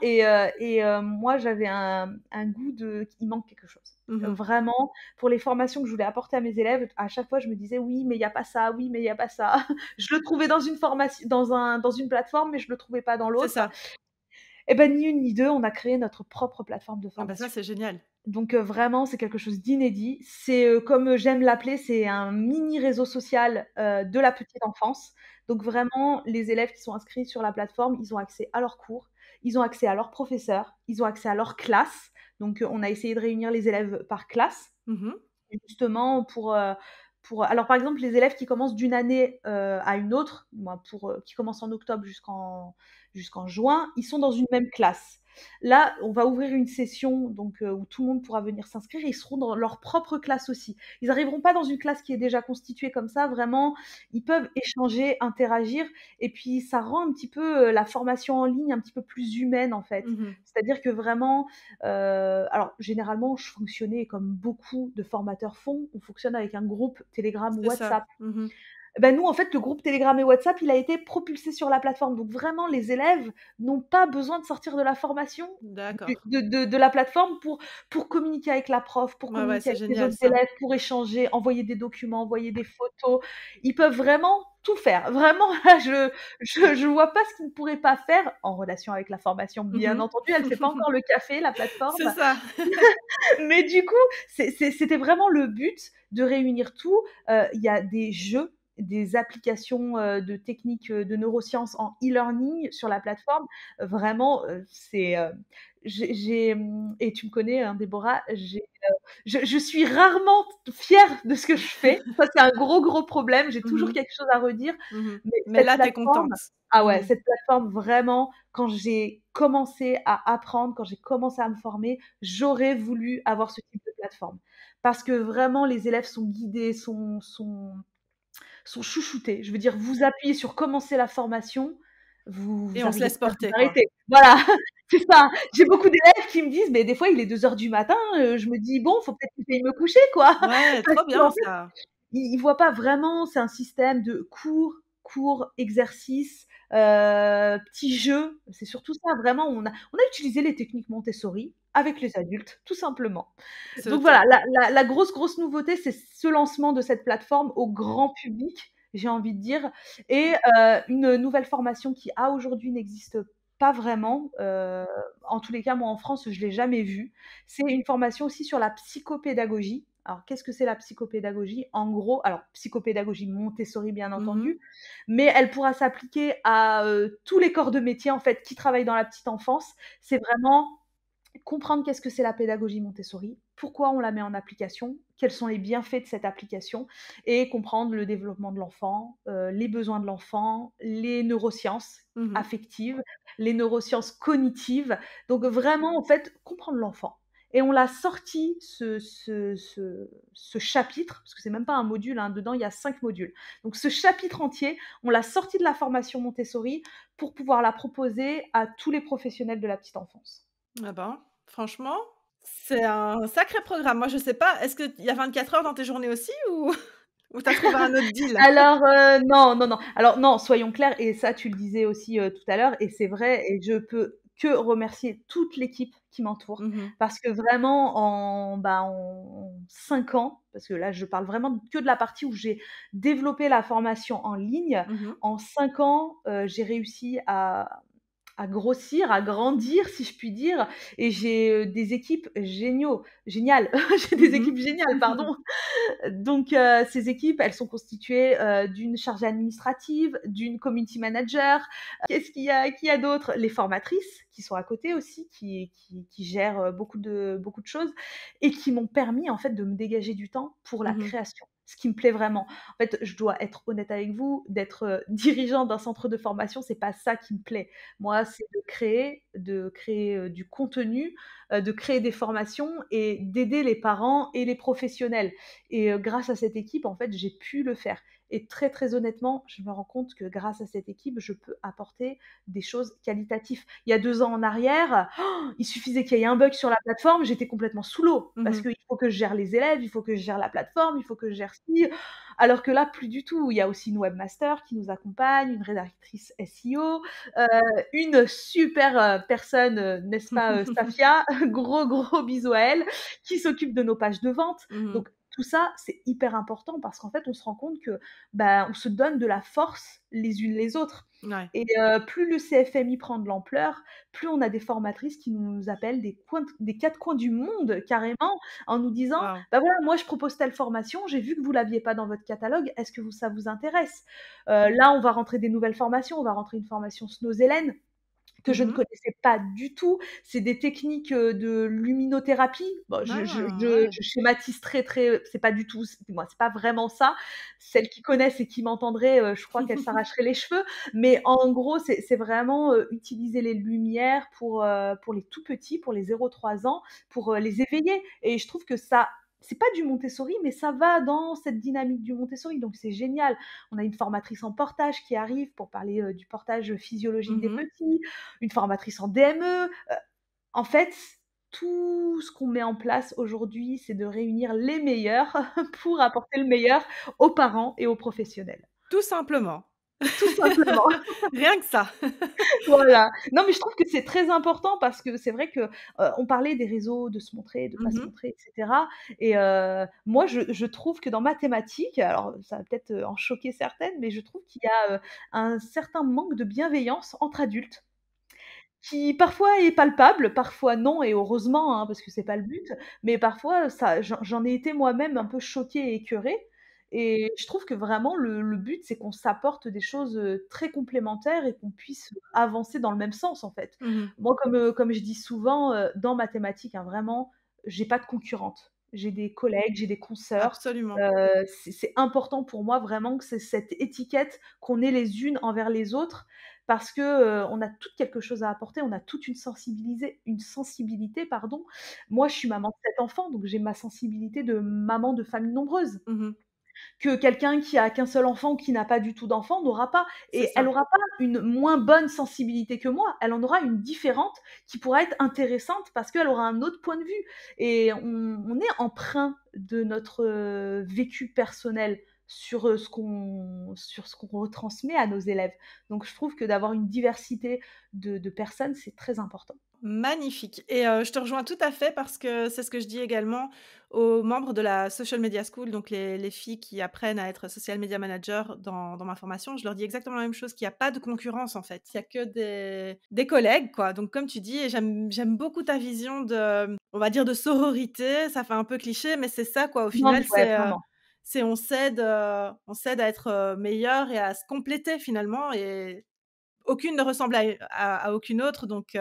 moi j'avais un goût de il manque quelque chose. Mmh. Vraiment, pour les formations que je voulais apporter à mes élèves, à chaque fois je me disais: «Oui, mais il y a pas ça, oui, mais il y a pas ça». Je le trouvais dans une formation dans une plateforme, mais je le trouvais pas dans C'est l'autre. ça. Et ben, ni une ni deux, on a créé notre propre plateforme de Ah bah, ça, formation. c'est génial. Donc vraiment, c'est quelque chose d'inédit. C'est, comme j'aime l'appeler, c'est un mini réseau social, de la petite enfance. Donc vraiment, les élèves qui sont inscrits sur la plateforme, ils ont accès à leurs cours, ils ont accès à leurs professeurs, ils ont accès à leur classe. Donc, on a essayé de réunir les élèves par classe, Mmh. justement alors par exemple, les élèves qui commencent d'une année, à une autre, moi qui commencent en octobre jusqu'en juin, ils sont dans une même classe. Là, on va ouvrir une session donc où tout le monde pourra venir s'inscrire et ils seront dans leur propre classe aussi. Ils n'arriveront pas dans une classe qui est déjà constituée comme ça, vraiment, ils peuvent échanger, interagir et puis ça rend un petit peu, la formation en ligne un petit peu plus humaine, en fait. Mmh. C'est-à-dire que vraiment, alors généralement, je fonctionnais comme beaucoup de formateurs font, on fonctionne avec un groupe Telegram ou C'est ça. WhatsApp. Mmh. Bah, nous, en fait, le groupe Telegram et WhatsApp, il a été propulsé sur la plateforme. Donc vraiment, les élèves n'ont pas besoin de sortir de la formation, D'accord. de la plateforme pour communiquer avec la prof, pour Ouais, ouais, communiquer c'est avec les génial autres ça. élèves, pour échanger, envoyer des documents, envoyer des photos. Ils peuvent vraiment tout faire. Vraiment, là, je vois pas ce qu'ils ne pourraient pas faire en relation avec la formation. Bien Mmh. entendu, elle fait pas encore le café, la C'est plateforme, ça. mais du coup, c'était vraiment le but de réunir tout. Il y a des jeux, des applications, de techniques, de neurosciences en e-learning sur la plateforme. Vraiment, et tu me connais, hein, Déborah, je suis rarement fière de ce que je fais. Ça, c'est un gros, gros problème. J'ai toujours Mmh. quelque chose à redire, Mmh. mais Mais cette là, tu es plateforme contente? ah ouais, Mmh. cette plateforme vraiment, quand j'ai commencé à apprendre, quand j'ai commencé à me former, j'aurais voulu avoir ce type de plateforme. Parce que vraiment les élèves sont guidés, sont chouchoutés. Je veux dire, vous appuyez sur commencer la formation, Et vous on se arrivez laisse plus à vous porter, quoi. arrêter. Voilà, c'est ça. J'ai beaucoup d'élèves qui me disent: «Mais des fois, il est 2 heures du matin», je me dis: «Bon, faut peut-être que j'aille me coucher, quoi». Ouais, Parce trop qu'en bien fait, ça. ils voient pas vraiment, c'est un système de cours, exercices, petits jeux. C'est surtout ça, vraiment, on a utilisé les techniques Montessori avec les adultes, tout simplement. C'est Donc au voilà, top. la grosse, grosse nouveauté, c'est ce lancement de cette plateforme au grand public, j'ai envie de dire et une nouvelle formation qui, à aujourd'hui, n'existe pas vraiment, en tous les cas, moi, en France, je l'ai jamais vue. C'est une formation aussi sur la psychopédagogie. Alors, qu'est-ce que c'est la psychopédagogie? En gros, alors psychopédagogie Montessori, bien Mmh. entendu, mais elle pourra s'appliquer à, tous les corps de métier, en fait, qui travaillent dans la petite enfance. C'est vraiment comprendre qu'est-ce que c'est la pédagogie Montessori, pourquoi on la met en application, quels sont les bienfaits de cette application et comprendre le développement de l'enfant, les besoins de l'enfant, les neurosciences Mmh. affectives, les neurosciences cognitives. Donc vraiment, en fait, comprendre l'enfant. Et on l'a sorti ce chapitre, parce que c'est même pas un module, hein, dedans il y a 5 modules. Donc ce chapitre entier, on l'a sorti de la formation Montessori pour pouvoir la proposer à tous les professionnels de la petite enfance. Ah ben, franchement, c'est un sacré programme. Moi, je sais pas, est-ce qu'il y a 24 heures dans tes journées aussi ou ou tu as trouvé un autre deal? Alors, non, non, non. Alors non, soyons clairs et ça tu le disais aussi, tout à l'heure et c'est vrai et je peux que remercier toute l'équipe qui m'entoure Mmh. parce que vraiment en 5 ans, parce que là je parle vraiment que de la partie où j'ai développé la formation en ligne. Mmh. En 5 ans, j'ai réussi à grossir, à grandir, si je puis dire et j'ai, des équipes géniales. J'ai des Mmh. équipes géniales, pardon. Donc, ces équipes, elles sont constituées, d'une chargée administrative, d'une community manager. Qu'est-ce qu'il y a d'autre? Les formatrices qui sont à côté aussi, qui gèrent, beaucoup de choses et qui m'ont permis, en fait, de me dégager du temps pour la Mmh. création. Ce qui me plaît vraiment. En fait, je dois être honnête avec vous, d'être, dirigeant d'un centre de formation, c'est pas ça qui me plaît. Moi, c'est de créer, du contenu, de créer des formations et d'aider les parents et les professionnels. Et grâce à cette équipe, en fait, j'ai pu le faire. Et très, très honnêtement, je me rends compte que grâce à cette équipe, je peux apporter des choses qualitatives. Il y a 2 ans en arrière, il suffisait qu'il y ait un bug sur la plateforme, j'étais complètement sous l'eau parce Mmh. qu'il faut que je gère les élèves, il faut que je gère la plateforme, il faut que je gère ci. Alors que là, plus du tout. Il y a aussi une webmaster qui nous accompagne, une rédactrice SEO, heu, une super, personne, n'est-ce pas, Safia? Gros, gros bisous à elle, qui s'occupe de nos pages de vente. Mmh. Donc tout ça, c'est hyper important parce qu'en fait, on se rend compte que, bah, on se donne de la force les unes les autres Ouais. et plus le CFMI prend de l'ampleur, plus on a des formatrices qui nous appellent des 4 coins du monde carrément, en nous disant: Waouh. «Bah, voilà, moi je propose telle formation, j'ai vu que vous l'aviez pas dans votre catalogue, est-ce que ça vous intéresse?» Là, on va rentrer des nouvelles formations, on va rentrer une formation Snozellen que je ne Mmh. connaissais pas du tout. C'est des techniques, de luminothérapie. Bon, Ah ouais. je schématise très c'est pas du tout c'est pas vraiment ça. Celles qui connaissent et qui m'entendraient, je crois qu'elles s'arracheraient les cheveux. Mais en gros, c'est vraiment, utiliser les lumières pour les tout petits, pour les 0-3 ans, pour, les éveiller et je trouve que ça c'est pas du Montessori, mais ça va dans cette dynamique du Montessori, donc c'est génial. On a une formatrice en portage qui arrive pour parler, du portage physiologique des Mmh. petits, une formatrice en DME. En fait, tout ce qu'on met en place aujourd'hui, c'est de réunir les meilleurs pour apporter le meilleur aux parents et aux professionnels. Tout simplement. Tout simplement. Rien que ça. Voilà. Non, mais je trouve que c'est très important parce que c'est vrai que, on parlait des réseaux, de se montrer, de pas se Mmh. montrer et cetera et moi je trouve que dans ma thématique, alors ça va peut-être, en choquer certaines, mais je trouve qu'il y a, un certain manque de bienveillance entre adultes. Qui parfois est palpable, parfois non et heureusement, hein, parce que c'est pas le but, mais parfois ça j'en ai été moi-même un peu choquée et écœurée et je trouve que vraiment le but, c'est qu'on s'apporte des choses, très complémentaires et qu'on puisse avancer dans le même sens, en fait. Mmh. Moi, comme je dis souvent, dans ma thématique, hein, vraiment, j'ai pas de concurrente. J'ai des collègues, j'ai des consoeurs, Absolument. c'est important pour moi vraiment que c'est cette étiquette qu'on est les unes envers les autres parce que, on a toutes quelque chose à apporter, on a toute une sensibilité, pardon. Moi, je suis maman de 7 enfants, donc j'ai ma sensibilité de maman de famille nombreuse, Mmh. que quelqu'un qui a qu'un seul enfant ou qui n'a pas du tout d'enfant n'aura pas C'est et elle ça. aura pas une moins bonne sensibilité que moi, elle en aura une différente qui pourra être intéressante parce qu'elle aura un autre point de vue et on est empreint de notre, vécu personnel sur ce qu'on retransmet à nos élèves. Donc je trouve que d'avoir une diversité de personnes, c'est très important. Magnifique et je te rejoins tout à fait parce que c'est ce que je dis également aux membres de la Social Media School, donc les filles qui apprennent à être social media manager dans ma formation. Je leur dis exactement la même chose, qu'il y a pas de concurrence, en fait. Il y a que des collègues, quoi. Donc comme tu dis et j'aime beaucoup ta vision de, on va dire, de sororité. Ça fait un peu cliché, mais c'est ça, quoi. Au Non, mais final, ouais, vraiment. c'est on s'aide à être, meilleures et à se compléter finalement et aucune ne ressemble à aucune autre, donc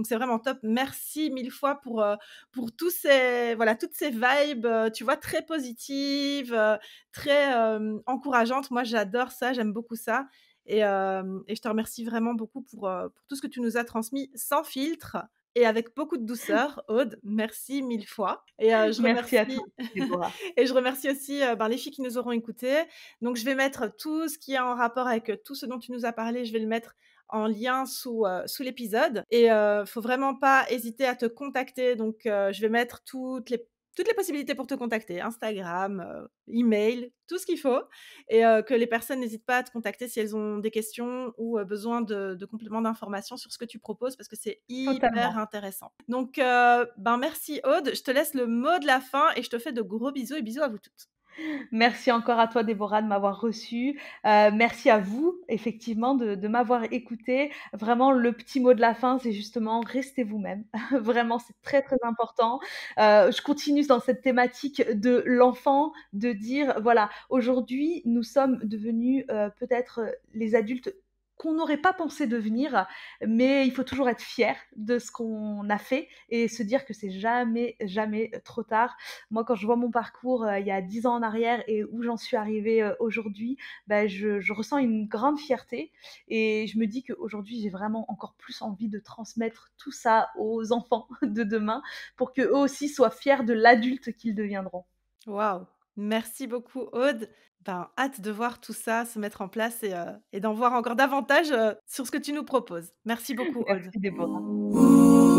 c'est vraiment top. Merci 1000 fois pour tous ces voilà, toutes ces vibes, tu vois, très positives, très, encourageantes. Moi, j'adore ça, j'aime beaucoup ça et je te remercie vraiment beaucoup pour tout ce que tu nous as transmis sans filtre et avec beaucoup de douceur, Aude. Merci 1000 fois et je Merci à toi, remercie Déborah. et je remercie aussi, ben, les filles qui nous auront écoutées. Donc je vais mettre tout ce qui est en rapport avec, tout ce dont tu nous as parlé, je vais le mettre en lien sous l'épisode et faut vraiment pas hésiter à te contacter. Donc je vais mettre toutes les possibilités pour te contacter, Instagram, email, tout ce qu'il faut et que les personnes n'hésitent pas à te contacter si elles ont des questions ou besoin de compléments d'informations sur ce que tu proposes parce que c'est hyper Totalement. intéressant. Donc ben, merci Aude, je te laisse le mot de la fin et je te fais de gros bisous et bisous à vous toutes. Merci encore à toi, Déborah, de m'avoir reçue. Merci à vous, effectivement, de m'avoir écoutée. Vraiment, le petit mot de la fin, c'est justement restez vous-même. Vraiment, c'est très, très important. Je continue dans cette thématique de l'enfant, de dire, voilà, aujourd'hui, nous sommes devenus peut-être les adultes qu'on n'aurait pas pensé devenir, mais il faut toujours être fier de ce qu'on a fait et se dire que c'est jamais, jamais trop tard. Moi, quand je vois mon parcours, il y a 10 ans en arrière et où j'en suis arrivée, aujourd'hui, bah, je ressens une grande fierté et je me dis qu'aujourd'hui, j'ai vraiment encore plus envie de transmettre tout ça aux enfants de demain pour qu'eux aussi soient fiers de l'adulte qu'ils deviendront. Waouh! Merci beaucoup Aude. Ben, hâte de voir tout ça se mettre en place et d'en voir encore davantage, sur ce que tu nous proposes. Merci beaucoup Aude. Merci Déborah.